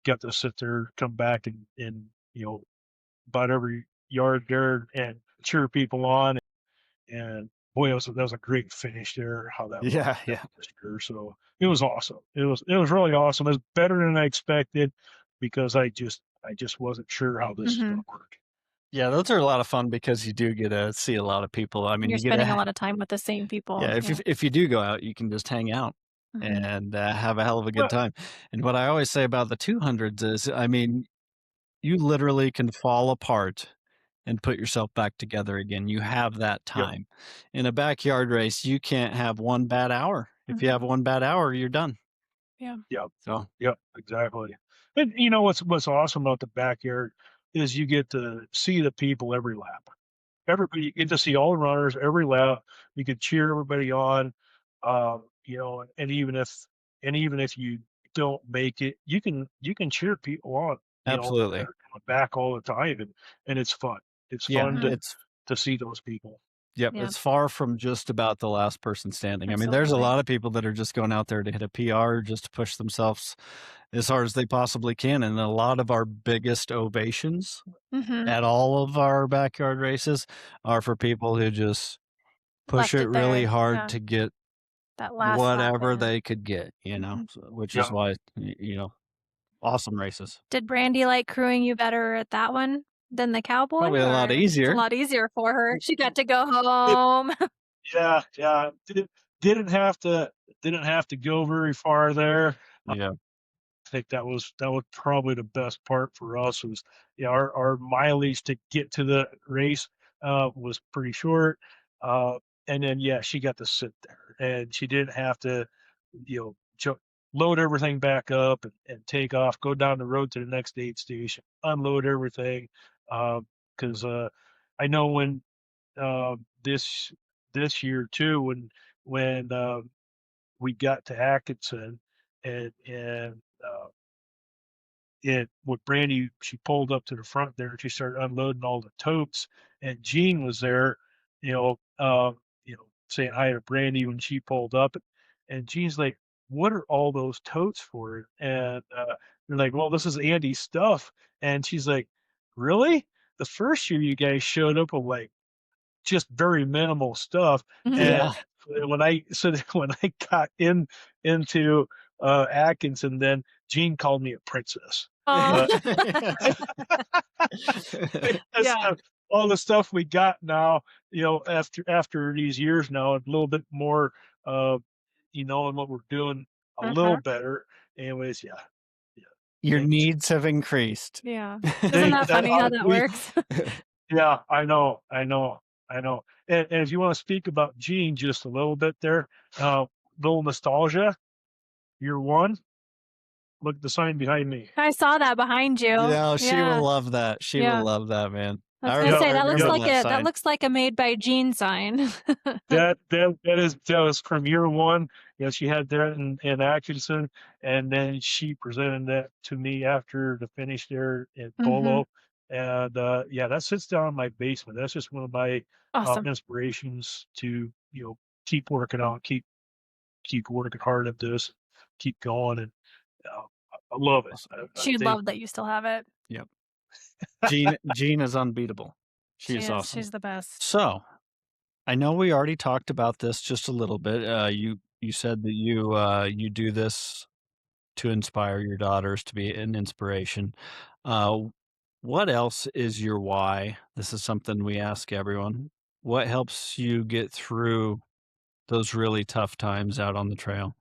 got to sit there, come back, and about every yard there and cheer people on. And boy, that was a great finish there. How that worked Yeah, out yeah. this year, so it was awesome. It was really awesome. It was better than I expected, because I just wasn't sure how this is going Mhm. to work. Yeah, those are a lot of fun because you do get to see a lot of people. I And mean, you're you get spending a to lot of time with the same people. yeah, Yeah. if you do go out, you can just hang out Mhm. and, have a hell of a good But time. And what I always say about the 200s is, I mean, you literally can fall apart and put yourself back together again. You have that yep, time. In a backyard race, you can't have one bad hour. If you Mhm. have one bad hour, you're done. Yeah. yep, So, yep, exactly. And what's awesome about the backyard is you get to see the people every lap. Everybody, you get to see all the runners every lap. You can cheer everybody on, and even if you don't make it, you can cheer people on. absolutely. They're coming back all the time, and it's fun. It's Yeah, fun to Mhm. it's to see those people. yep, Yeah. it's far from just about the last person standing. I mean, there's a Absolutely. lot of people that are just going out there to hit a PR just to push themselves as hard as they possibly can. And a lot of our biggest ovations Mhm. at all of our backyard races are for people who just push Left it it really there. hard Yeah. to get That last lap whatever in. they could get, Mhm. so, which is Yeah. why, awesome races. Did Brandy like crewing you better at that one than the Cowboy, Probably a lot or it's a easier. lot easier for her? She got to go home. Yeah, yeah. Didn't have to didn't have to go very far there. Yeah, I think that was probably the best part for us was, our mileage to get to the race was pretty short. Uh, and then yeah, she got to sit there, and she didn't have to, load everything back up and take off, go down the road to the next aid station, unload everything. Because I know when uh, this this year too, when we got to Atkinson, and with Brandy, she pulled up to the front there and she started unloading all the totes, and Gene was there, you know, saying hi to Brandy when she pulled up, and Jean's like, "What are all those totes for?" And they're like, "Well, this is Andy's stuff." And she's like, "Really? The first year you guys showed up with like just very minimal stuff." And Yeah. when I got into Atkinson, then Jean called me a princess. Oh. Uh, because Yeah. all the stuff we got now, after these years now, a little bit more, uh, and what we're doing a little Uh-huh. better. Anyways, yeah, yeah, Your things. needs have increased. Yeah. Isn't that That funny how that we works? Yeah, I know. And if you want to speak about Gene just a little bit there, little nostalgia, year one, look at the sign behind me. I saw that behind you. Yeah, she will Yeah. love that. She will Yeah. love that, man. I was gonna Yeah, say I that looks yeah, remember like that that sign. looks like a made by Gene sign. that was from year one. Yeah, she had that in Atkinson, and then she presented that to me after the finish there in Mhm. Polo. And yeah, that sits down in my basement. That's just one of my Awesome. inspirations to keep working out, keep working hard at this, keep going, and I love it. Awesome. I She'd think love that you still have it. Yep. Jean is unbeatable. She She is is. awesome. She's the best. So, I know we already talked about this just a little bit. You said that you do this to inspire your daughters to be an inspiration. Uh, what else is your why? This is something we ask everyone. What helps you get through those really tough times out on the trail?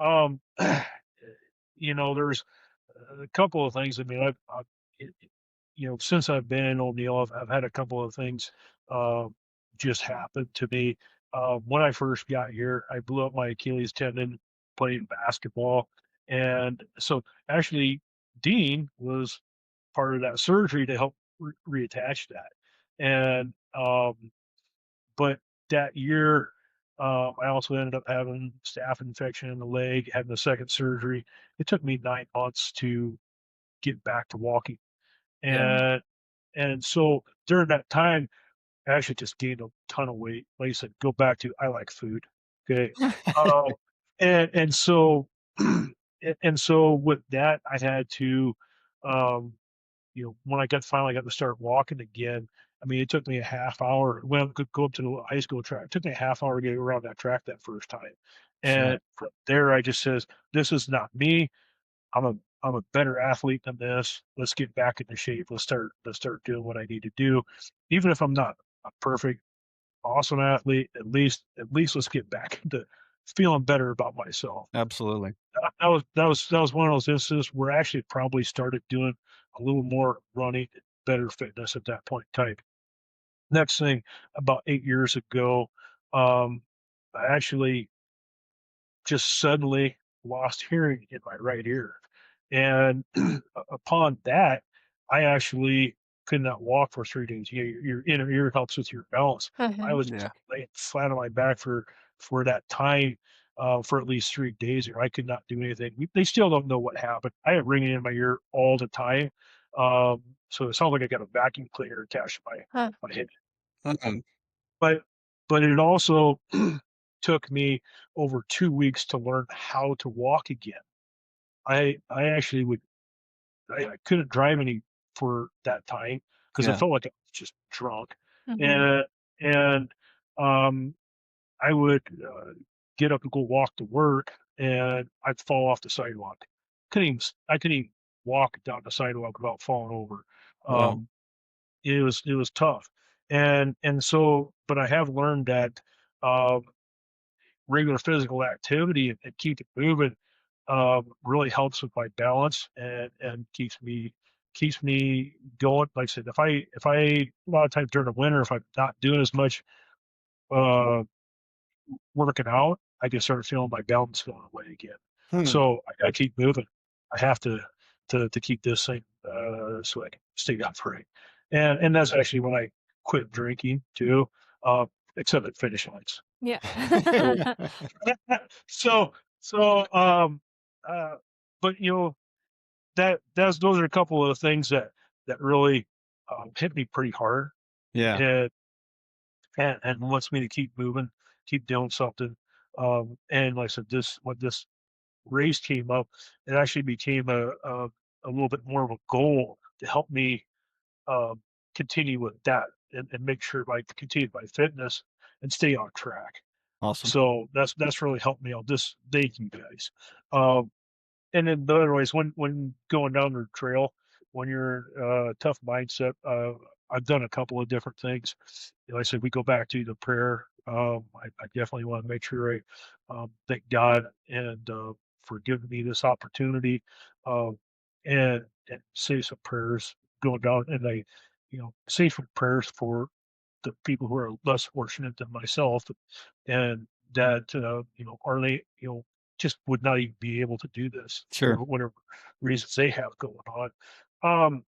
um, there's a couple of things. I mean, it, it- since I've been in O'Neill, I've had a couple of things uh, just happen to me. When I first got here, I blew up my Achilles tendon playing basketball, and so actually, Dean was part of that surgery to help reattach that. And but that year, I also ended up having staph infection in the leg, having the second surgery. It took me 9 months to get back to walking, Yeah. and so during that time, I actually just gained a ton of weight. Like I said, go back to I like food. Okay, uh, and so and so with that, I had to, um, when I finally got to start walking again. I mean, it took me a half hour. When I could go up to the high school track, it took me a half hour to get around that track that first time. Shit. And from there, I just says, "This is not me. I'm a I'm a better athlete than this. Let's get back into shape. Let's start doing what I need to do, even if I'm not a perfect, awesome athlete. At least let's get back into feeling better about myself." Absolutely. That was one of those instances where I actually probably started doing a little more running, better fitness at that point in time. Next thing, about 8 years ago, I actually just suddenly lost hearing in my right ear. And upon that, I actually could not walk for 3 days. Your inner ear helps with your balance. I Mhm. was just Yeah. laying flat on my back for that time, for at least 3 days, or I could not do anything. They still don't know what happened. I have ringing in my ear all the time, so it sounds like I got a vacuum cleaner attached to Huh. my head. Mm-mm. But it also took me over 2 weeks to learn how to walk again. I actually I couldn't drive any for that time because I Yeah. felt like I was just drunk. Mhm. And um, I would get up and go walk to work, and I'd fall off the sidewalk. I couldn't even walk down the sidewalk without falling over. Well, Um, it was tough. And so, but I have learned that um, regular physical activity and keep it moving really helps with my balance and keeps me going. Like I said, if I a lot of times during the winter, if I'm not doing as much uh, working out, I can start feeling my balance going away again. hmm. So I keep moving. I have to keep this thing so I can stay upright. And that's actually when I quit drinking too, uh, except at finish lines. Yeah. So so so uh but those are a couple of the things that really hit me pretty hard. Yeah. And and wants me to keep moving, keep doing something. And like I said, this race came up, it actually became a little bit more of a goal to help me um, continue with that and make sure I continue my fitness and stay on track. Awesome. So that's really helped me out. This thank you guys. Um, and then the other ways when going down the trail, when you're tough mindset, I've done a couple of different things. Like I said, we go back to the prayer. I definitely want to make sure I thank God and for giving me this opportunity, um, and say some prayers going down, and I, say some prayers for the people who are less fortunate than myself, and that are they just would not even be able to do this for Sure. whatever reasons they have going on. Um,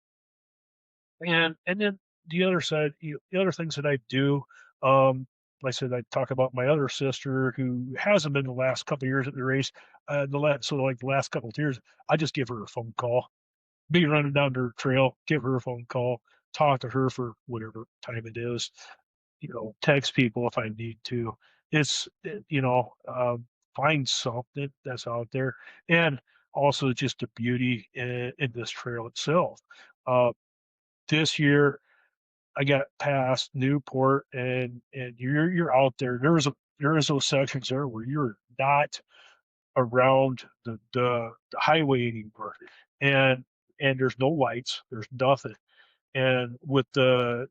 and then the other side, the other things that I do, like I said, I talk about my other sister who hasn't been the last couple of years at the race. The last couple of years, I just give her a phone call, be running down the trail, give her a phone call, talk to her for whatever time it is, text people if I need to. It's, find something that's out there. And also just the beauty in this trail itself. Uh, this year, I got past Newport and you're out there. There is those sections there where you're not around the highway anymore. And and there's no lights, there's nothing. And with the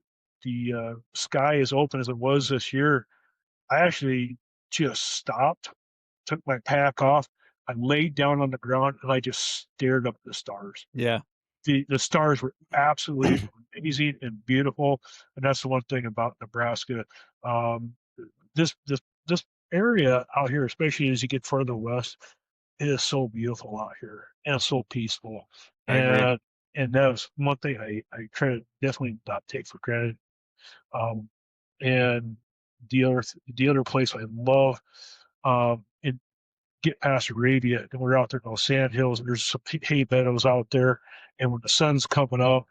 sky as open as it was this year, I actually just stopped, took my pack off, I laid down on the ground, and I just stared up at the stars. Yeah. The stars were absolutely amazing and beautiful, and that's the one thing about Nebraska. Um, this area out here, especially as you get further west, it is so beautiful out here and so peaceful. I agree. And that was one thing I try to definitely not take for granted. Um, and the other place I love, and get past Arabia, and we're out there in those sand hills, and there's some hay meadows out there, and when the sun's coming up,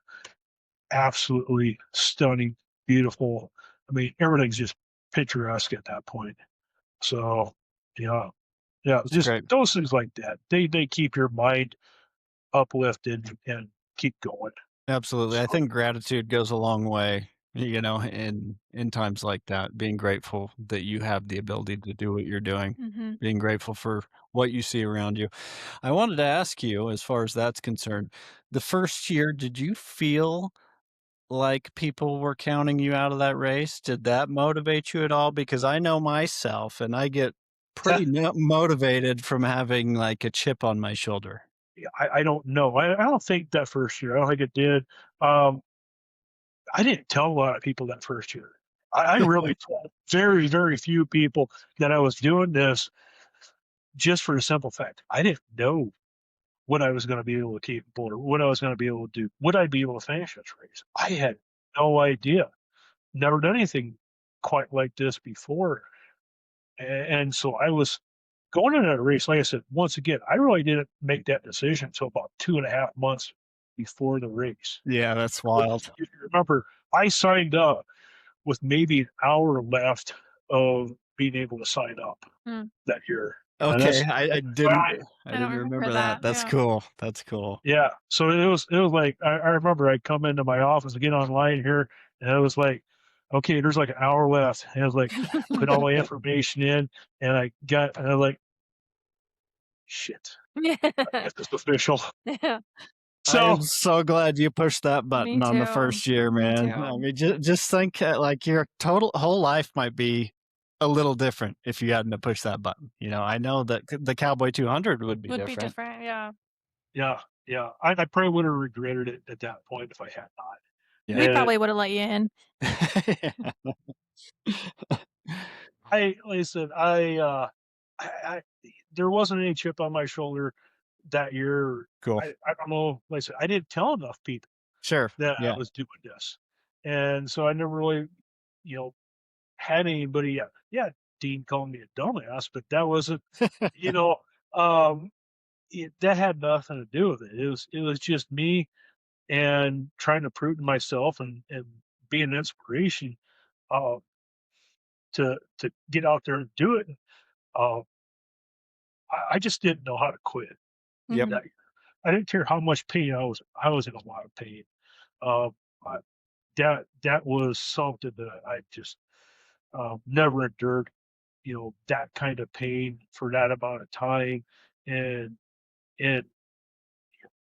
absolutely stunning, beautiful. I mean, everything's just picturesque at that point. So, yeah, yeah, That's just great. those things like that. They keep your mind uplifted and keep going. Absolutely. I So, think gratitude goes a long way, in times like that, being grateful that you have the ability to do what you're doing, Hmm. being grateful for what you see around you. I wanted to ask you, as far as that's concerned, the first year, did you feel like people were counting you out of that race? Did that motivate you at all? Because I know myself and I get yeah, pretty motivated from having like a chip on my shoulder. I don't know. I don't think that first year. I don't think it did. Um, I didn't tell a lot of people that first year. I really told very, very few people that I was doing this just for the simple fact I didn't know what I was going to be able to capable or what I was going to be able to do. Would I be able to finish this race? I had no idea. Never done anything quite like this before. And so I was going into that race. Like I said, once again, I really didn't make that decision until about 2.5 months before the race. Yeah, that's wild. If you remember, I signed up with maybe an hour left of being able to sign up Mm. that year. And Okay, I didn't I I don't didn't remember remember that. that. That's Yeah. cool. That's cool. yeah, so it was like I remember I come into my office and get online here, and it was like, okay, there's like an hour left, and I was like, put all my information in, and I was like, shit, I Yeah. guess it's official. Yeah. I So am so glad you pushed that Me button on the too. first year, Me man. I too. mean, just think, like, your total whole life might be a little different if you hadn't have pushed that button. I know that the Cowboy 200 would be Would be different. different. Yeah. yeah, yeah, I probably would have regretted it at that point if I had not. Yeah. We And probably would have let you in. like I said, I there wasn't any chip on my shoulder that year. Cool. I don't know. Like I said, I didn't tell enough people Sure. that I Yeah. was doing this, and so I never really, you know, had anybody. Yeah, Dean called me a dumbass, but that wasn't, you know, um, that had nothing to do with it. It was just me and trying to prove to myself and be an inspiration. Uh, to get out there and do it. Uh, I just didn't know how to quit. Yep. Mhm. I didn't care how much pain I was. I was in a lot of pain. Uh, I, that was something that I just never endured. That kind of pain for that amount of time, and and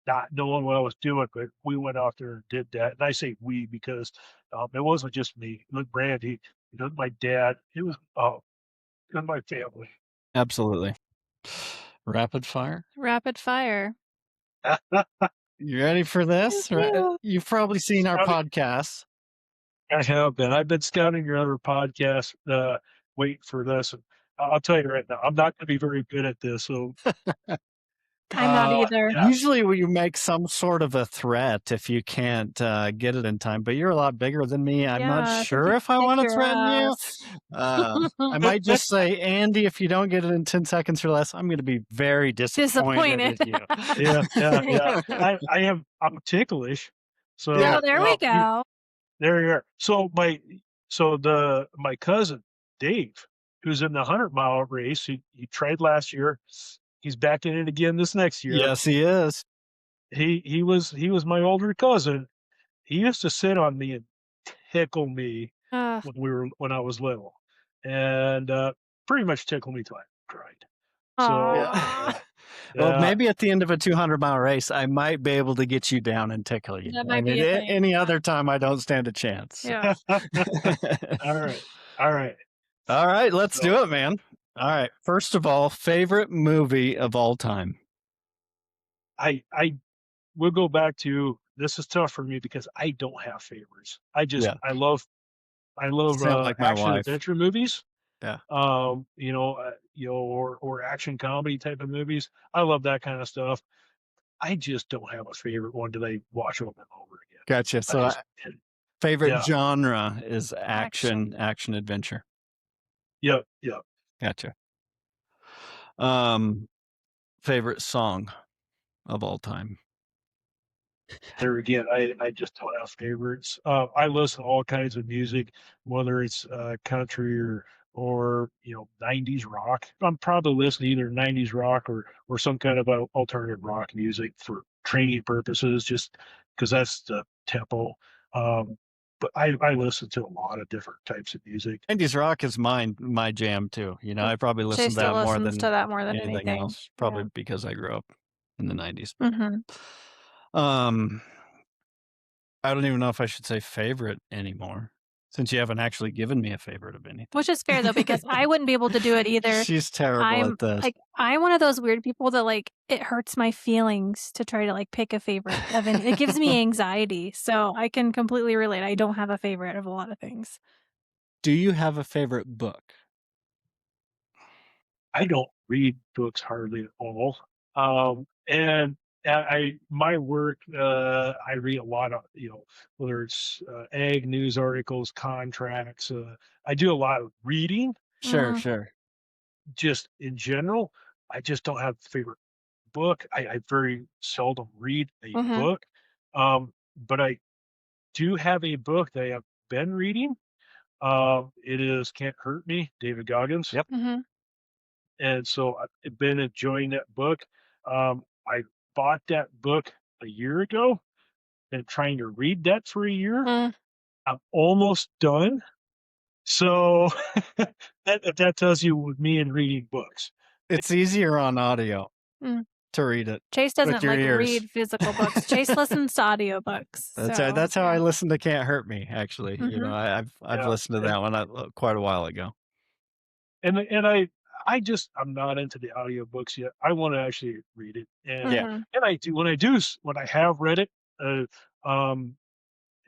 not knowing what I was doing. But we went out there and did that. And I say we because it wasn't just me. It was Brandy. It was my dad. It was my family. Absolutely. Rapid fire. Rapid fire. You ready for this? Yeah. You've probably seen our Scouting. podcasts. I have been. I've been scouting your other podcast, waiting for this. And I'll tell you right now, I'm not going to be very good at this. So, I'm not uh, either. yeah, Usually you make some sort of a threat if you can't get it in time, but you're a lot bigger than me. I'm not Yeah, I think sure you'd if I kick want to your threaten you. ass. I might just say, Andy, if you don't get it in 10 seconds or less, I'm going to be very disappointed Disappointed. with you. yeah. I'm ticklish. Yeah. Oh, So, there we go. there you are. My cousin Dave, who's in the 100-mile race, he tried last year. He's back in it again this next year. Yes, he is. He was my older cousin. He used to sit on me and tickle me Ugh. when I was little, and pretty much tickle me till I cried. So Aw. Well, yeah, maybe at the end of a 200-mile race, I might be able to get you down and tickle you. That I might mean, be a thing. any Yeah. other time, I don't stand a chance. Yeah. all right, all right. All right, let's So do it, man. All right. First of all, favorite movie of all time. I will go back to this is tough for me because I don't have favorites. Yeah. I love Sound like my action wife. adventure movies. Yeah. Or action comedy type of movies. I love that kind of stuff. I just don't have a favorite one that I watch over and over again. Gotcha. I So, just favorite yeah, genre is Action. action adventure. yep, yep. Gotcha. Um, favorite song of all time. There again, I just don't have favorites. I listen to all kinds of music, whether it's country or 90s rock. I'm probably listening to either 90s rock or some kind of alternative rock music for training purposes, just because that's the tempo. Um, but I listen to a lot of different types of music. 90s rock is my jam too. I probably listen Chase to still that more listens to than that more than anything anything. else, probably because I grew up in the 90s. Mm-hmm. Um, I don't even know if I should say favorite anymore, since you haven't actually given me a favorite of anything. Which is fair though, because I wouldn't be able to do it either. She's terrible I'm at this. I'm one of those weird people that it hurts my feelings to try to pick a favorite of any. It gives me anxiety, so I can completely relate. I don't have a favorite of a lot of things. Do you have a favorite book? I don't read books hardly at all. And my work, I read a lot of, whether it's ag news articles, contracts. I do a lot of reading Sure, Mm, sure. just in general. I just don't have a favorite book. I very seldom read a mm-hmm, book. But I do have a book that I have been reading. It is Can't Hurt Me, David Goggins. Yep. mm-hmm. And so I've been enjoying that book. I bought that book a year ago and trying to read that for a year. Mm. I'm almost done. So that tells you with me and reading books. It's easier on audio Mm. to read it Chase with doesn't your ears. read physical books. Chase listens to audiobooks. That's how I listen to Can't Hurt Me, actually. Mhm. I've Yeah. listened to that one quite a while ago. And I'm not into the audiobooks yet. I want to actually read it. And Yeah. Mhm. and I do when I have read it, uh, um,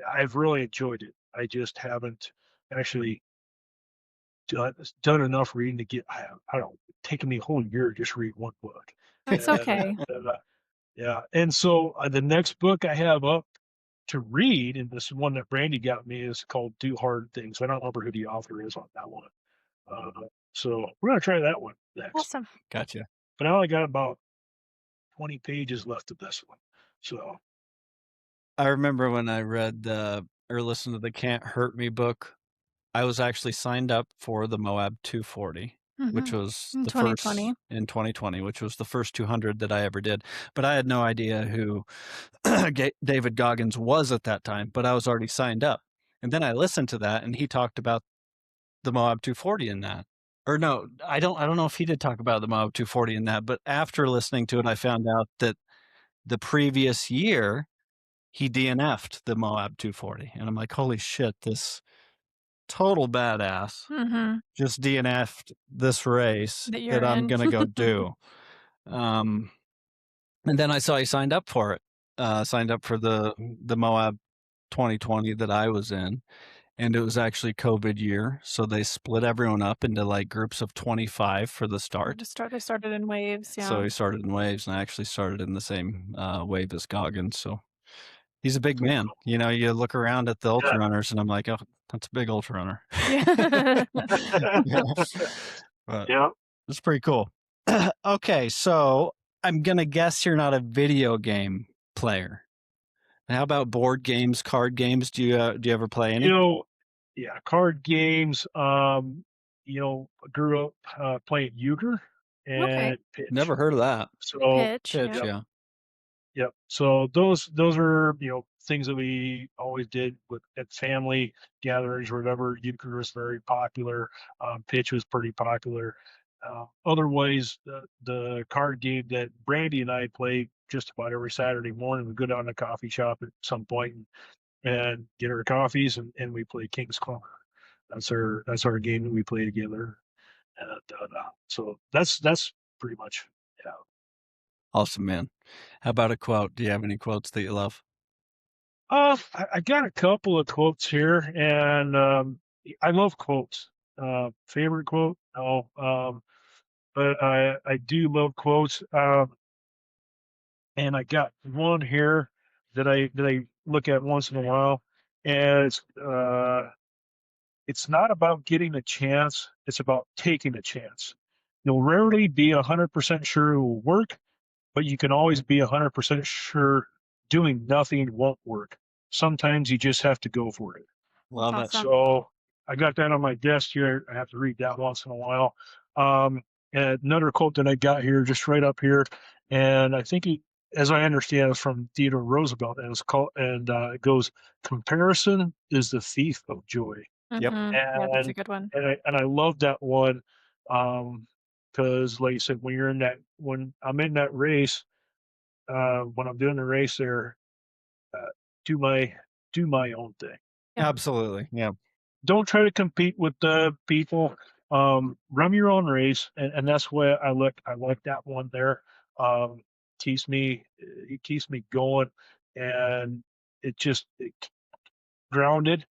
I've really enjoyed it. I just haven't actually done enough reading to get. I don't know, taking me a whole year to just read one book. That's And, okay. yeah, and so the next book I have up to read, and this one that Brandy got me, is called "Do Hard Things." I don't remember who the author is on that one. Uh, so we're gonna try that one next. Awesome. Gotcha. But I only got about 20 pages left of this one. So I remember when I read or listened to the Can't Hurt Me book. I was actually signed up for the Moab 240, which Mhm. was In the 2020. first in 2020, which was the first 200 that I ever did. But I had no idea who David Goggins was at that time, but I was already signed up. And then I listened to that, and he talked about the Moab 240 in that. Or no, I don't know if he did talk about the Moab 240 in that, but after listening to it, I found out that the previous year he DNF'd the Moab 240, and I'm like, holy shit, this total badass Mhm. just DNF'd this race That you're that I'm in. gonna go do. Um, and then I saw he signed up for it. Signed up for the Moab 2020 that I was in, and it was actually COVID year, so they split everyone up into like groups of 25 for the start. They started in waves, So yeah. he started in waves, and I actually started in the same wave as Goggins. So he's a big man. You know, you look around at the Yeah. ultra runners, and I'm like, oh, that's a big ultra runner. Yeah. But Yeah. it's pretty cool. Okay, so I'm gonna guess you're not a video game player. How about board games, card games? Do you ever play You any? know, yeah, card games. Grew up playing euchre Okay. and pitch. Never heard of that. So, Pitch, Pitch, yeah. yep, yeah. yep. So those are things that we always did with at family gatherings or whatever. Euchre was very popular. Pitch was pretty popular. Otherwise, the card game that Brandy and I play just about every Saturday morning, we go down to a coffee shop at some point and get our coffees and we play King's Club. That's our game that we play together. And so that's pretty much yeah. Awesome, man. How about a quote? Do you have any quotes that you love? I got a couple of quotes here, and I love quotes. Favorite quote? No, but I do love quotes. And I got one here that I look at once in a while, and it's not about getting a chance, it's about taking a chance. You'll rarely be 100% sure it will work, but you can always be 100% sure doing nothing won't work. Sometimes you just have to go for it. That's Love it. awesome. So I got that on my desk here. I have to read that once in a while. Um, and another quote that I got here, just right up here, and I think as I understand, it's from Theodore Roosevelt, and it's called, and it goes, "Comparison is the thief of joy." Yep. Yeah, that's a And good one. I love that one, because like I said, when I'm in that race, when I'm doing the race there, uh, do my do my own thing. Yeah. Absolutely. Yeah. Don't try to compete with the people. Run your own race, and that's why I like that one there. Um, it keeps me going, and it grounded,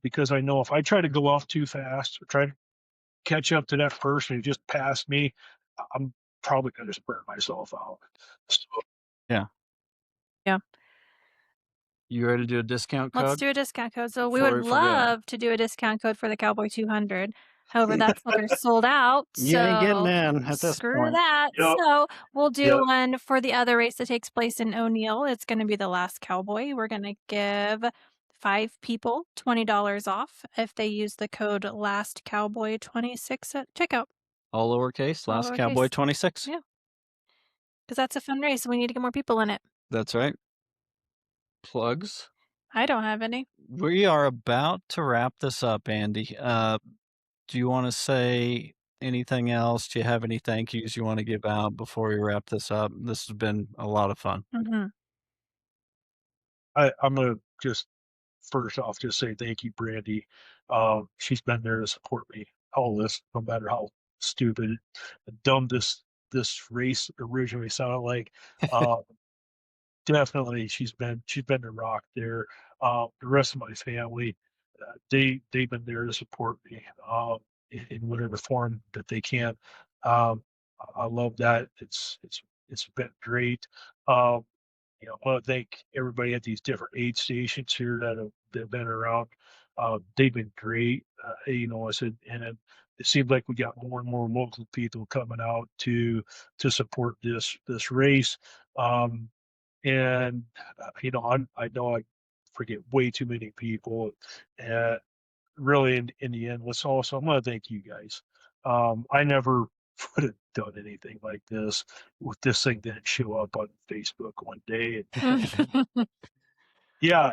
because I know if I try to go off too fast or try to catch up to that person who just passed me, I'm probably going to just burn myself out. So, Yeah. Yeah. You ready to do a discount Let's code do a discount code. So we before would we forget? love to do a discount code for the Cowboy 200. However, that sucker's sold out. You ain't getting So in at this screw point. that. yep, So we'll do yep. one for the other race that takes place in O'Neill. It's going to be the last Cowboy. We're going to give 5 people $20 off if they use the code last Cowboy 26 at checkout. All lowercase, All last Cowboy lowercase. 26. Yeah. Because that's a fun race. We need to get more people in it. That's right. Plugs. I don't have any. We are about to wrap this up, Andy. Do you want to say anything else? Do you have any thank yous you want to give out before we wrap this up? This has been a lot of fun. Hmm. I'm gonna just first off just say thank you, Brandy. She's been there to support me all this, no matter how stupid and dumb this race originally sounded like. Uh, Definitely, she's been the rock there. The rest of my family, they've been there to support me, in whatever form that they can. Um, I love that. It's been great. Um, I want to thank everybody at these different aid stations here that have been around. They've been great. I said, and it seems like we got more and more local people coming out to support this race. Um, and I know I forget way too many people. Uh, really in the end, let's also, I'm going to thank you guys. I never would have done anything like this if this thing didn't show up on Facebook one day. Yeah,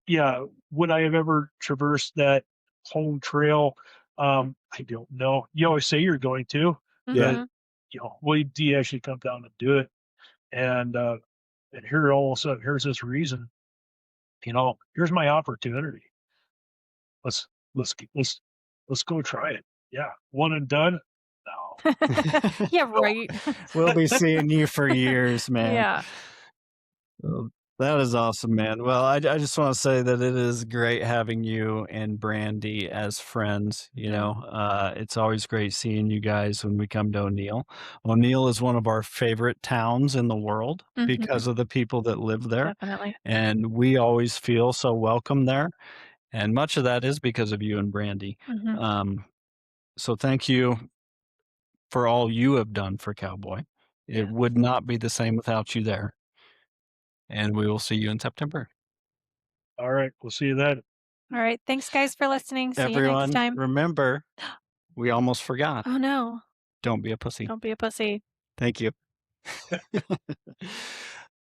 yeah. Would I have ever traversed that home trail? I don't know. You always say you're going to, Yeah. but Mhm. wait do you actually come down and do it? And and here all of a sudden, here's this reason. Here's my opportunity. Let's let's let's go try it. Yeah, one and done. No, Yeah, right. We'll be seeing you for years, man. Yeah. Well, that is awesome, man. Well, I just want to say that it is great having you and Brandy as friends. Yeah. It's always great seeing you guys when we come to O'Neill. O'Neill is one of our favorite towns in the world Mhm. because of the people that live there. Definitely. And we always feel so welcome there. And much of that is because of you and Brandy. Mhm. Um, so thank you for all you have done for Cowboy. It Yeah. would not be the same without you there. And we will see you in September. all right, we'll see you then. All right. Thanks, guys, for listening. See you next Everyone, time. remember, we almost forgot. Oh, no. Don't be a pussy. Don't be a pussy. Thank you.